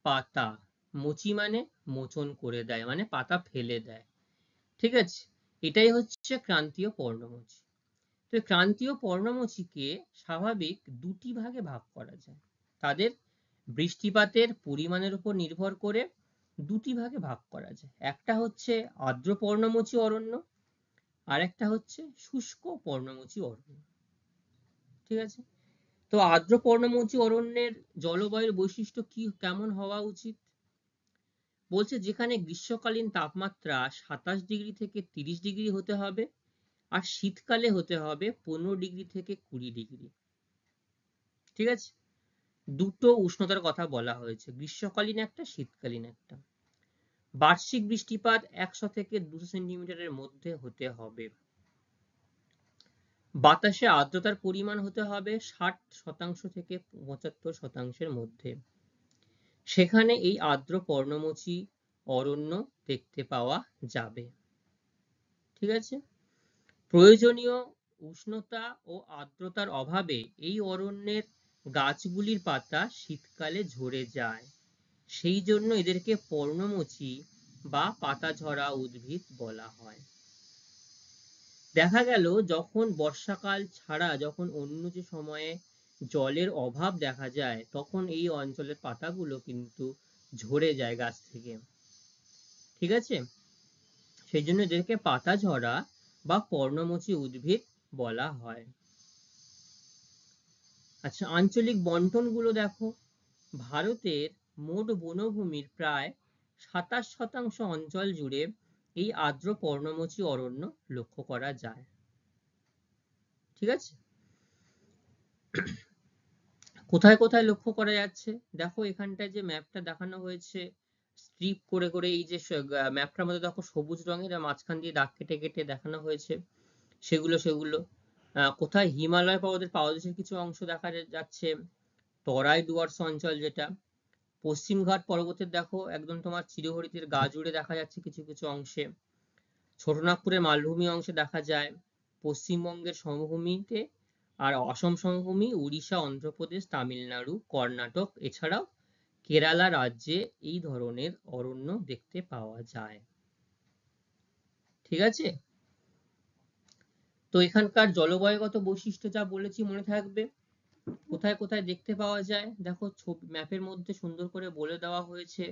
পাতা। মোচি মানে মোচন করে দেয়, মানে পাতা ফেলে দেয়। ঠিক আছে। এটাই হচ্ছে ক্রান্তীয় পর্ণমোচী। তো ক্রান্তীয় পর্ণমোচীকে স্বাভাবিক দুটি ভাগে ভাগ করা যায়। তাদের বৃষ্টিপাতের পরিমাণের উপর নির্ভর করে দুটি ভাগে ভাগ করা যায়। একটা হচ্ছে আর্দ্র পর্ণমোচী অরণ্য, আর একটা হচ্ছে শুষ্ক পর্ণমোচী অরণ্য। ঠিক আছে। তো আর্দ্র পর্ণমোচী অরণ্যের জলবায়ুর বৈশিষ্ট্য কি কেমন হওয়া উচিত? বলছে যেখানে গ্রীষ্মকালীন তাপমাত্রা 27 ডিগ্রি থেকে 30 ডিগ্রি হতে হবে, আর শীতকালে হতে হবে 15 ডিগ্রি থেকে 20 ডিগ্রি। ঠিক আছে। দুটো উষ্ণতার কথা বলা হয়েছে, গ্রীষ্মকালীন একটা, শীতকালীন একটা। বার্ষিক বৃষ্টিপাত 100 থেকে 200 সেন্টিমিটারের মধ্যে হতে হবে। বাতাসে আর্দ্রতার পরিমাণ হতে হবে 60% থেকে 75%-এর মধ্যে। সেখানে এই আর্দ্র পর্ণমোচী অরণ্য দেখতে পাওয়া যাবে। ঠিক আছে। প্রয়োজনীয় উষ্ণতা ও আর্দ্রতার অভাবে এই অরণ্যের গাছগুলির পাতা শীতকালে ঝরে যায়। সেই জন্য এদেরকে পর্ণমোচী বা পাতাঝরা উদ্ভিদ বলা হয়। দেখা গেল যখন বর্ষাকাল ছাড়া যখন অন্য যে সময়ে জলের অভাব দেখা যায়, তখন এই অঞ্চলের পাতাগুলো কিন্তু ঝরে যায় গাছ থেকে। ঠিক আছে। সেই জন্য এদেরকে পাতাঝরা বা পর্ণমোচী উদ্ভিদ বলা হয়। আচ্ছা, আঞ্চলিক বন্টন গুলো দেখো। ভারতের মোট বনভূমির প্রায় 27% অঞ্চল জুড়ে এই আর্দ্র পর্ণমোচী অরণ্য লক্ষ্য করা যায়। ঠিক আছে। কোথায় কোথায় লক্ষ্য করা যাচ্ছে? দেখো, এখানটায় যে ম্যাপটা দেখানো হয়েছে স্ট্রিপ করে করে, এই যে ম্যাপটার মধ্যে দেখো সবুজ রঙের মাঝখান দিয়ে দাগ কেটে কেটে দেখানো হয়েছে, সেগুলো কোথায় হিমালয় পর্বতের পাদদেশের কিছু অংশ দেখা যাচ্ছে, তরাই ডুয়ার্স অঞ্চল যেটা, পশ্চিমঘাট পর্বতের দেখো একদম তোমার চিরহরিতের গা জুড়ে দেখা যাচ্ছে কিছু কিছু অংশে, ছোটনাগপুরের মালভূমি অংশে দেখা যায়, পশ্চিমবঙ্গের সমভূমিতে, আর অসম সমভূমি, উড়িষ্যা, অন্ধ্রপ্রদেশ, তামিলনাড়ু, কর্ণাটক, এছাড়াও কেরালা রাজ্যে এই ধরনের অরণ্য দেখতে পাওয়া যায়। ঠিক আছে। তো এখানকার জলবায়ুগত বৈশিষ্ট্য যা বলেছি মনে থাকবে। কোথায় কোথায় দেখতে পাওয়া যায় দেখো, ছবি ম্যাপের মধ্যে সুন্দর করে বলে দেওয়া হয়েছে।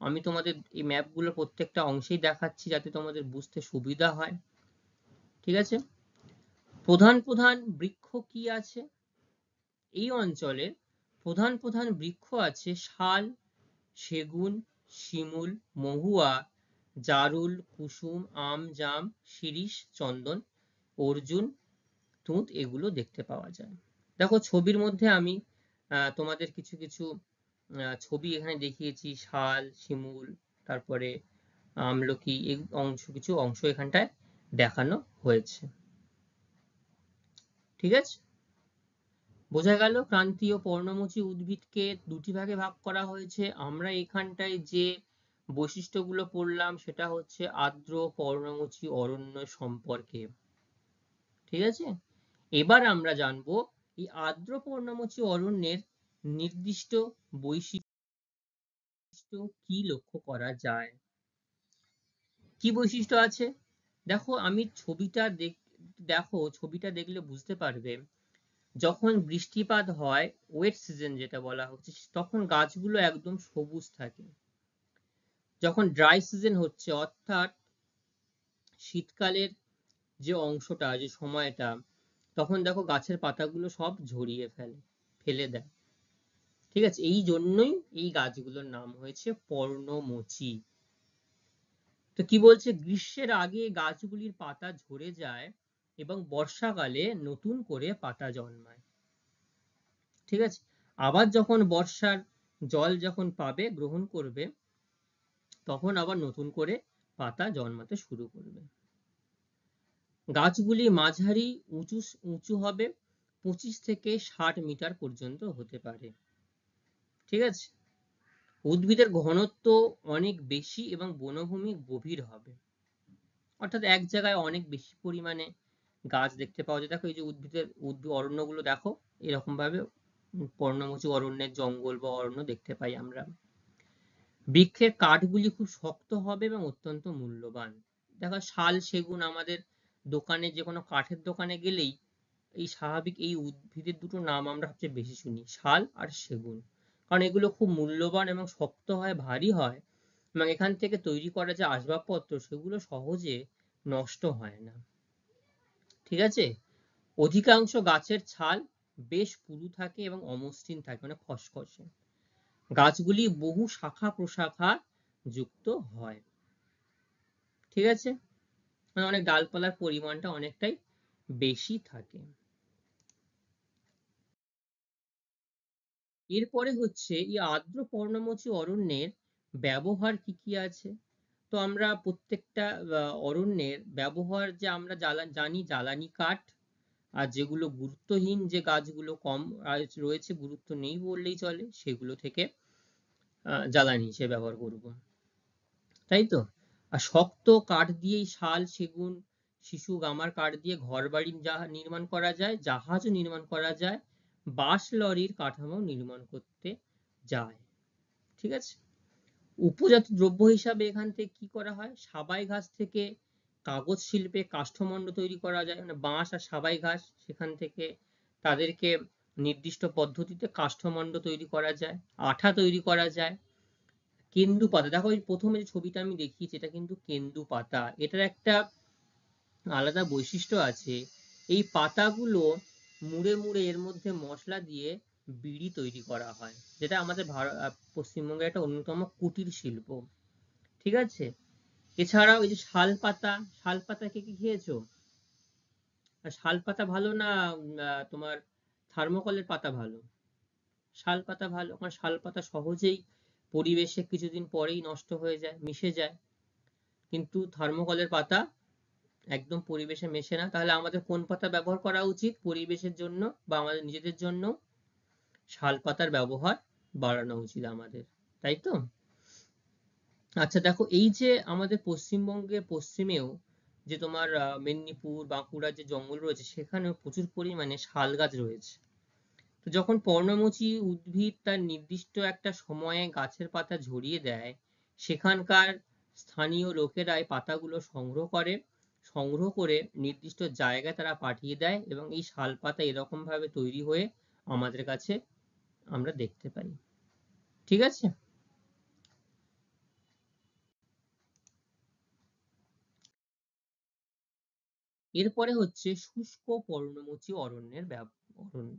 আমি তোমাদের এই ম্যাপগুলো প্রত্যেকটা অংশেই দেখাচ্ছি যাতে তোমাদের বুঝতে সুবিধা হয়। ঠিক আছে। প্রধান প্রধান বৃক্ষ কি আছে? এই অঞ্চলে প্রধান প্রধান বৃক্ষ আছে শাল, সেগুন, শিমুল, মহুয়া, জারুল, কুসুম, আম, জাম, শিরীষ, চন্দন, অর্জুন, তুঁত এগুলো দেখতে পাওয়া যায়। দেখো ছবির মধ্যে আমি তোমাদের কিছু কিছু ছবি এখানে দেখিয়েছি, শাল, শিমুল, তারপরে আমলকি, এই কিছু অংশ এখানটায় দেখানো হয়েছে। ঠিক আছে, বোঝা গেল ক্রান্তীয় পর্ণমোচী উদ্ভিদকে দুটি ভাগে ভাগ করা হয়েছে। আমরা এখানটায় যে বৈশিষ্ট্যগুলো পড়লাম সেটা হচ্ছে আর্দ্র পর্ণমোচী অরণ্য সম্পর্কে। ঠিক আছে, এবার আমরা জানবো এই আর্দ্র পর্ণমোচী অরণ্যের নির্দিষ্ট বৈশিষ্ট্য কি লক্ষ্য করা যায়। কি বৈশিষ্ট্য আছে দেখো, আমি দেখো ছবিটা দেখলে বুঝতে পারবে। যখন বৃষ্টিপাত হয়, ওয়েট সিজন যেটা বলা হচ্ছে, তখন গাছগুলো একদম সবুজ থাকে। যখন ড্রাই সিজন হচ্ছে, অর্থাৎ শীতকালের যে অংশটা, যে সময়টা, তখন দেখো গাছের পাতাগুলো সব ঝরিয়ে ফেলে দেয়। ঠিক আছে, এই জন্যই এই গাছগুলোর নাম হয়েছে পর্ণমোচী। তো কি বলছে, গ্রীষ্মের আগে গাছগুলির পাতা ঝরে যায় এবং বর্ষাকালে নতুন করে পাতা জন্মায়। ঠিক আছে, আবার যখন বর্ষার জল যখন পাবে, গ্রহণ করবে, তখন আবার নতুন করে পাতা জন্মাতে শুরু করবে। গাছগুলি মাঝারি উঁচু হবে, 25 থেকে 60 মিটার পর্যন্ত হতে পারে। ঠিক আছে, উদ্ভিদের ঘনত্ব অনেক বেশি এবং বনভূমি গভীর হবে, অর্থাৎ এক জায়গায় অনেক বেশি পরিমাণে গাছ দেখতে পাওয়া যায়। দেখো এই যে অরণ্যগুলো দেখো, এরকম ভাবে পর্ণমোচী অরণ্যের জঙ্গল বা অরণ্য দেখতে পাই আমরা। বৃক্ষের কাঠগুলি খুব শক্ত হবে এবং অত্যন্ত মূল্যবান। দেখো শাল, সেগুন, আমাদের দোকানে যে কোনো কাঠের দোকানে গেলেই এই স্বাভাবিক এই উদ্ভিদের দুটো নাম আমরা সবচেয়ে বেশি শুনি, শাল আর সেগুন। কারণ এগুলো খুব মূল্যবান এবং শক্ত হয়, ভারী হয়, এবং এখান থেকে তৈরি করা যে আসবাবপত্র সেগুলো সহজে নষ্ট হয় না। ঠিক আছে, অধিকাংশ গাছের ছাল বেশ পুরু থাকে এবং অমসৃণ থাকে, মানে খসখসে। গাছগুলি বহু শাখা প্রশাখা যুক্ত হয়। ঠিক আছে, মানে অনেক ডালপালার পরিমাণটা অনেকটাই বেশি থাকে। এরপরে হচ্ছে এই আর্দ্র পর্ণমোচী অরণ্যের ব্যবহার কি কি আছে। তো আমরা প্রত্যেকটা অরণ্যের ব্যবহার যে আমরা জানি, জ্বালানি কাঠ, আর যেগুলো গুরুত্বহীন, যে গাছগুলো কম রয়েছে, গুরুত্ব নেই বললেই চলে, সেগুলো থেকে জ্বালানি হিসেবে ব্যবহার করব, তাই তো। আর শক্ত কাঠ দিয়েই শাল, সেগুন, শিশু, গামার কাঠ দিয়ে ঘরবাড়ি নির্মাণ করা যায়, জাহাজও নির্মাণ করা যায়, বাস লরির কাঠামো নির্মাণ করতে যায়। ঠিক আছে, উপজাত দ্রব্য হিসাবে এখান থেকে কি করা হয়, সাবাই ঘাস থেকে কাগজ শিল্পে কাষ্ঠমণ্ড তৈরি করা যায়, মানে বাঁশ আর সাবাই ঘাস, সেখান থেকে তাদেরকে নির্দিষ্ট পদ্ধতিতে কাষ্ঠমণ্ড তৈরি করা যায়, আঠা তৈরি করা যায়। কেন্দু পাতা, দেখো এই প্রথমে যে ছবিটা আমি দেখিয়েছি, এটা কিন্তু কেন্দু পাতা। এটার একটা আলাদা বৈশিষ্ট্য আছে, এই পাতাগুলো মুড়ে মুড়ে এর মধ্যে মশলা দিয়ে বিড়ি তৈরি করা হয়, যেটা আমাদের পশ্চিমবঙ্গের একটা অন্যতম কুটির শিল্প। ঠিক আছে, এছাড়াও এই যে শাল পাতা, শাল পাতা কে কি খেয়েছো? আর শাল পাতা ভালো না তোমার থার্মোকলের পাতা ভালো? শাল পাতা ভালো, কারণ শাল পাতা সহজেই পরিবেশে কিছুদিন পরেই নষ্ট হয়ে যায়, মিশে যায়। কিন্তু থার্মোকলের পাতা একদম পরিবেশে মেশে না। তাহলে আমাদের কোন পাতা ব্যবহার করা উচিত পরিবেশের জন্য বা আমাদের নিজেদের জন্য? শাল পাতার ব্যবহার বাড়ানো উচিত আমাদের, তাই তো। আচ্ছা দেখো, এই যে আমাদের পশ্চিমবঙ্গের পশ্চিমেও যে তোমার মেদিনীপুর, বাঁকুড়ার যে জঙ্গল রয়েছে, সেখানেও প্রচুর পরিমাণে শাল গাছ রয়েছে। তো যখন পর্ণমোচী উদ্ভিদ তার নির্দিষ্ট একটা সময়ে গাছের পাতা ঝরিয়ে দেয়, সেখানকার স্থানীয় লোকেরা এই পাতাগুলো সংগ্রহ করে নির্দিষ্ট জায়গায় তারা পাঠিয়ে দেয়, এবং এই শাল পাতা এরকম ভাবে তৈরি হয়ে আমাদের কাছে আমরা দেখতে পাই। ঠিক আছে, এরপরে হচ্ছে শুষ্ক পর্ণমোচী অরণ্যের অরণ্য।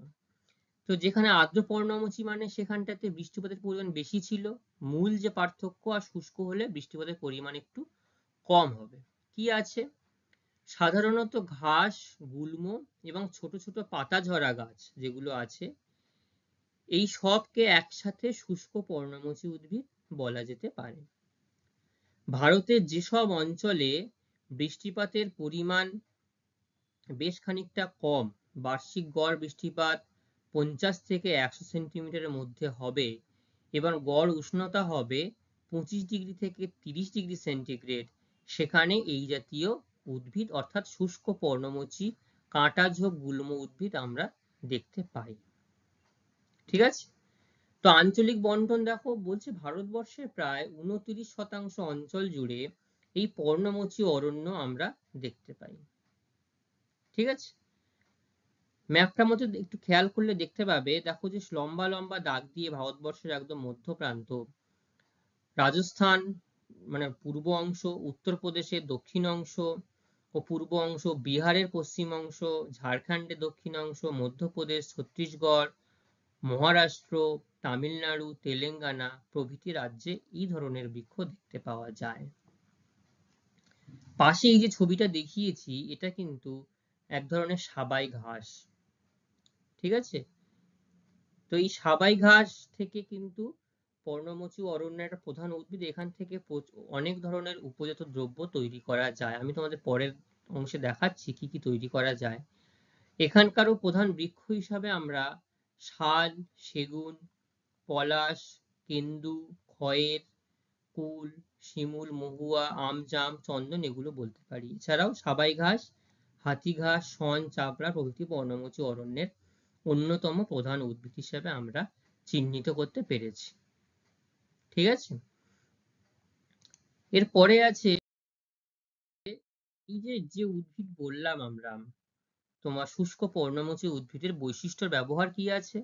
তো যেখানে আর্দ্র পর্ণমোচী মানে সেখানটাতে বৃষ্টিপাতের পরিমাণ বেশি ছিল, মূল যে পার্থক্য, আর শুষ্ক হলে বৃষ্টিপাতের পরিমাণ একটু কম হবে। কি আছে? সাধারণত ঘাস, গুল্ম এবং ছোট ছোট পাতা ঝরা গাছ যেগুলো আছে, এই সবকে একসাথে শুষ্ক পর্ণমোচী উদ্ভিদ বলা যেতে পারে। ভারতের যেসব অঞ্চলে বৃষ্টিপাতের পরিমাণ বেশ খানিকটা কম, বার্ষিক গড় বৃষ্টিপাত 50 থেকে 100 সেন্টিমিটারের মধ্যে হবে এবং গড় উষ্ণতা হবে 25 ডিগ্রি থেকে 30 ডিগ্রি সেন্টিগ্রেড, সেখানে এই জাতীয় উদ্ভিদ অর্থাৎ শুষ্ক পর্ণমোচী কাঁটাঝোপ গুল্ম উদ্ভিদ আমরা দেখতে পাই। ঠিক আছে? তো আঞ্চলিক বন্টন দেখো, বলছে ভারতবর্ষের প্রায় 29% অঞ্চল জুড়ে এই পর্ণমোচী অরণ্য আমরা দেখতে পাই। ঠিক আছে? ম্যাপটার মধ্যে একটু খেয়াল করলে দেখতে পাবে, দেখো যে লম্বা লম্বা দাগ দিয়ে ভারতবর্ষের একদম মধ্য প্রান্ত, রাজস্থান মানে পূর্ব অংশ, উত্তরপ্রদেশের দক্ষিণ অংশ ও পূর্ব অংশ, বিহারের পশ্চিম অংশ, ঝাড়খণ্ডের দক্ষিণ অংশ, মধ্যপ্রদেশ, ছত্তিশগড়, মহারাষ্ট্র, তামিলনাড়ু, তেলেঙ্গানা প্রভৃতি রাজ্যে এই ধরনের বৃক্ষ দেখতে পাওয়া যায়। পাশে এই যে ছবিটা দেখিয়েছি, এটা কিন্তু এক ধরনের সাবাই ঘাস। ঠিক আছে? তো এই সাবাই ঘাস থেকে কিন্তু পর্ণমোচী অরণ্যের একটা প্রধান উদ্ভিদ, এখান থেকে অনেক ধরনের উপজাত দ্রব্য তৈরি করা যায়। আমি তোমাদের পরের অংশে দেখাচ্ছি কি কি তৈরি করা যায়। এখানকারও প্রধান বৃক্ষ হিসাবে আমরা শাল, সেগুন, পলাশ, কেন্দু, খয়ের, কুল, শিমুল, মহুয়া, আমজাম, চন্দন এগুলো বলতে পারি। এছাড়াও সাবাই ঘাস, হাতি ঘাস, শন, চাপড়া প্রভৃতি পর্ণমোচী অরণ্যের অন্যতম প্রধান উদ্ভিদ হিসেবে আমরা চিহ্নিত করতে পেরেছি। ঠিক আছে? এরপরে আছে এই যে উদ্ভিদ বললাম আমরা, তোমার শুষ্ক পর্ণমোচী উদ্ভিদের বৈশিষ্ট্যের ব্যবহার কি আছে।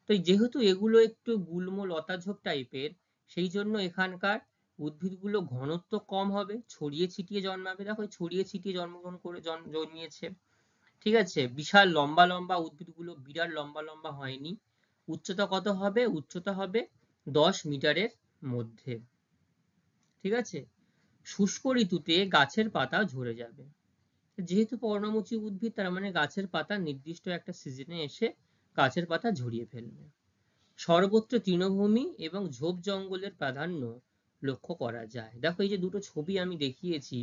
তো যেহেতু এগুলো একটু গুল্ম লতাঝোপ টাইপের, সেই জন্য এখানকার উদ্ভিদগুলো ঘনত্ব কম হবে, ছড়িয়ে ছিটিয়ে জন্মাবে। দেখো ছড়িয়ে ছিটিয়ে জন্মগ্রহণ করে জন্মিয়েছে। ঠিক আছে? বিশাল লম্বা লম্বা উদ্ভিদগুলো বিরাট লম্বা লম্বা হয়নি। উচ্চতা কত হবে? উচ্চতা হবে 10 মিটারের মধ্যে। ঠিক আছে? শুষ্ক ঋতুতে গাছের পাতা ঝরে যাবে। যেহেতু পর্ণমোচী উদ্ভিদ, তার মানে গাছের পাতা নির্দিষ্ট একটা সিজনে এসে গাছের পাতা ঝরিয়ে ফেলবে। সর্বত্র তৃণভূমি এবং ঝোপ জঙ্গলের প্রাধান্য লক্ষ্য করা যায়। দেখো এই যে দুটো ছবি আমি দেখিয়েছি,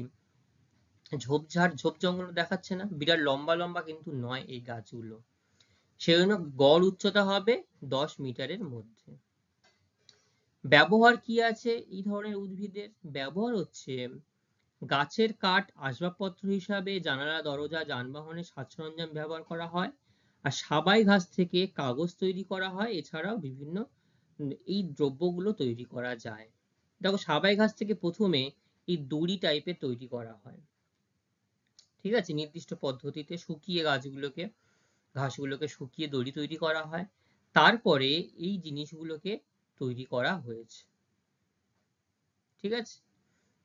ঝোপঝাড় ঝোপ জঙ্গল দেখাচ্ছে না? বিরাট লম্বা লম্বা কিন্তু নয় এই গাছগুলো। সেজন্য গড় উচ্চতা হবে 10 মিটারের মধ্যে। ব্যবহার কি আছে এই ধরনের উদ্ভিদের? ব্যবহার হচ্ছে গাছের কাঠ আসবাবপত্র হিসাবে জানালা, দরজা, যানবাহনের সাজ সরঞ্জাম ব্যবহার করা হয়। আর সাবাই ঘাস থেকে কাগজ তৈরি করা হয়। এছাড়াও বিভিন্ন এই দ্রব্যগুলো তৈরি করা যায়। দেখো সাবাই ঘাস থেকে প্রথমে এই দড়ি টাইপের তৈরি করা হয়। ঠিক আছে? নির্দিষ্ট পদ্ধতিতে শুকিয়ে ঘাসগুলোকে শুকিয়ে দড়ি তৈরি করা হয়। তারপরে এই জিনিসগুলোকে তৈরি করা হয়েছে। ঠিক আছে?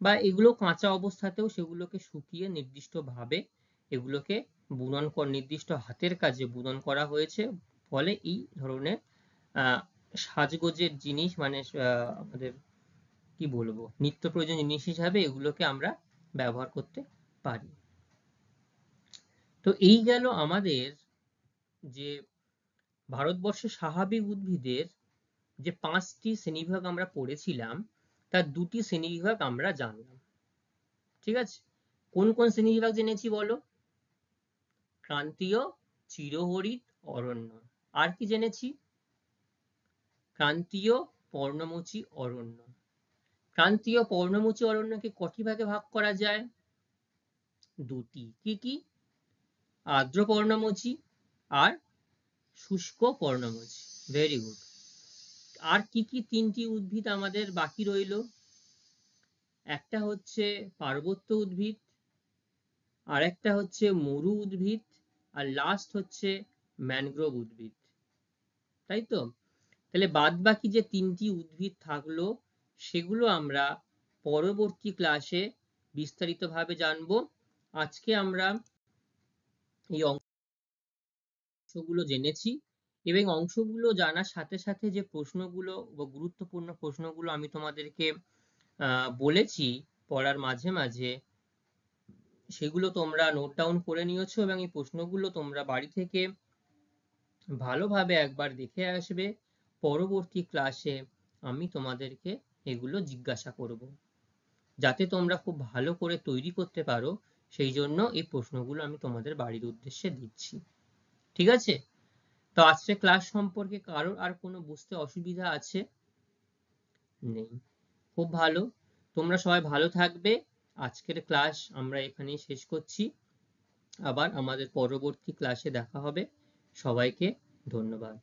বা এগুলো কাঁচা অবস্থাতেও সেগুলোকে শুকিয়ে নির্দিষ্টভাবে এগুলোকে বুনন নির্দিষ্ট হাতের কাজে বুনন করা হয়েছে। ফলে এই ধরনের সাজগোজের জিনিস মানে আমাদের কি বলবো, নিত্য প্রয়োজনীয় জিনিস হিসাবে এগুলোকে আমরা ব্যবহার করতে পারি। তো এই গেল আমাদের যে ভারতবর্ষের স্বাভাবিক উদ্ভিদের যে 5টি শ্রেণীবিভাগ আমরা পড়েছিলাম, তার 2টি শ্রেণীবিভাগ আমরা জানলাম। ঠিক আছে? কোন কোন শ্রেণীবিভাগ জেনেছি বলো? ক্রান্তীয় চিরহরিৎ অরণ্য। আর কি জেনেছি? ক্রান্তীয় পর্ণমোচী অরণ্য। ক্রান্তীয় পর্ণমোচী অরণ্যকে কটি ভাগে ভাগ করা যায়? 2টি। কি কি? আর্দ্র পর্ণমোচী আর শুষ্ক পর্ণমোচী। Very good. আর কি কি 3টি উদ্ভিদ আমাদের বাকি রইল? একটা হচ্ছে পার্বত্য উদ্ভিদ, আর একটা হচ্ছে মরু উদ্ভিদ, আর লাস্ট হচ্ছে ম্যানগ্রোভ উদ্ভিদ। তাই তো? তাহলে বাদ বাকি যে 3টি উদ্ভিদ থাকলো, সেগুলো আমরা পরবর্তী ক্লাসে বিস্তারিতভাবে জানবো। আজকে আমরা এই অংশগুলো জেনেছি এবং অংশগুলো জানার সাথে সাথে যে প্রশ্নগুলো বা গুরুত্বপূর্ণ প্রশ্নগুলো আমি তোমাদেরকে বলেছি পড়ার মাঝে মাঝে সেগুলো তোমরা নোট ডাউন করে নিয়েছো এবং এই প্রশ্নগুলো তোমরা বাড়ি থেকে ভালোভাবে একবার দেখে আসবে। পরবর্তী ক্লাসে আমি তোমাদেরকে এগুলো জিজ্ঞাসা করব, যাতে তোমরা খুব ভালো করে তৈরি করতে পারো। সেই জন্য এই প্রশ্নগুলো আমি তোমাদের বাড়ির উদ্দেশ্যে দিচ্ছি। ঠিক আছে? তো আজকে ক্লাস সম্পর্কে কারোর আর কোনো বুঝতে অসুবিধা আছে? নেই। খুব ভালো। তোমরা সবাই ভালো থাকবে। আজকের ক্লাস আমরা এখানেই শেষ করছি। আবার আমাদের পরবর্তী ক্লাসে দেখা হবে। সবাইকে ধন্যবাদ।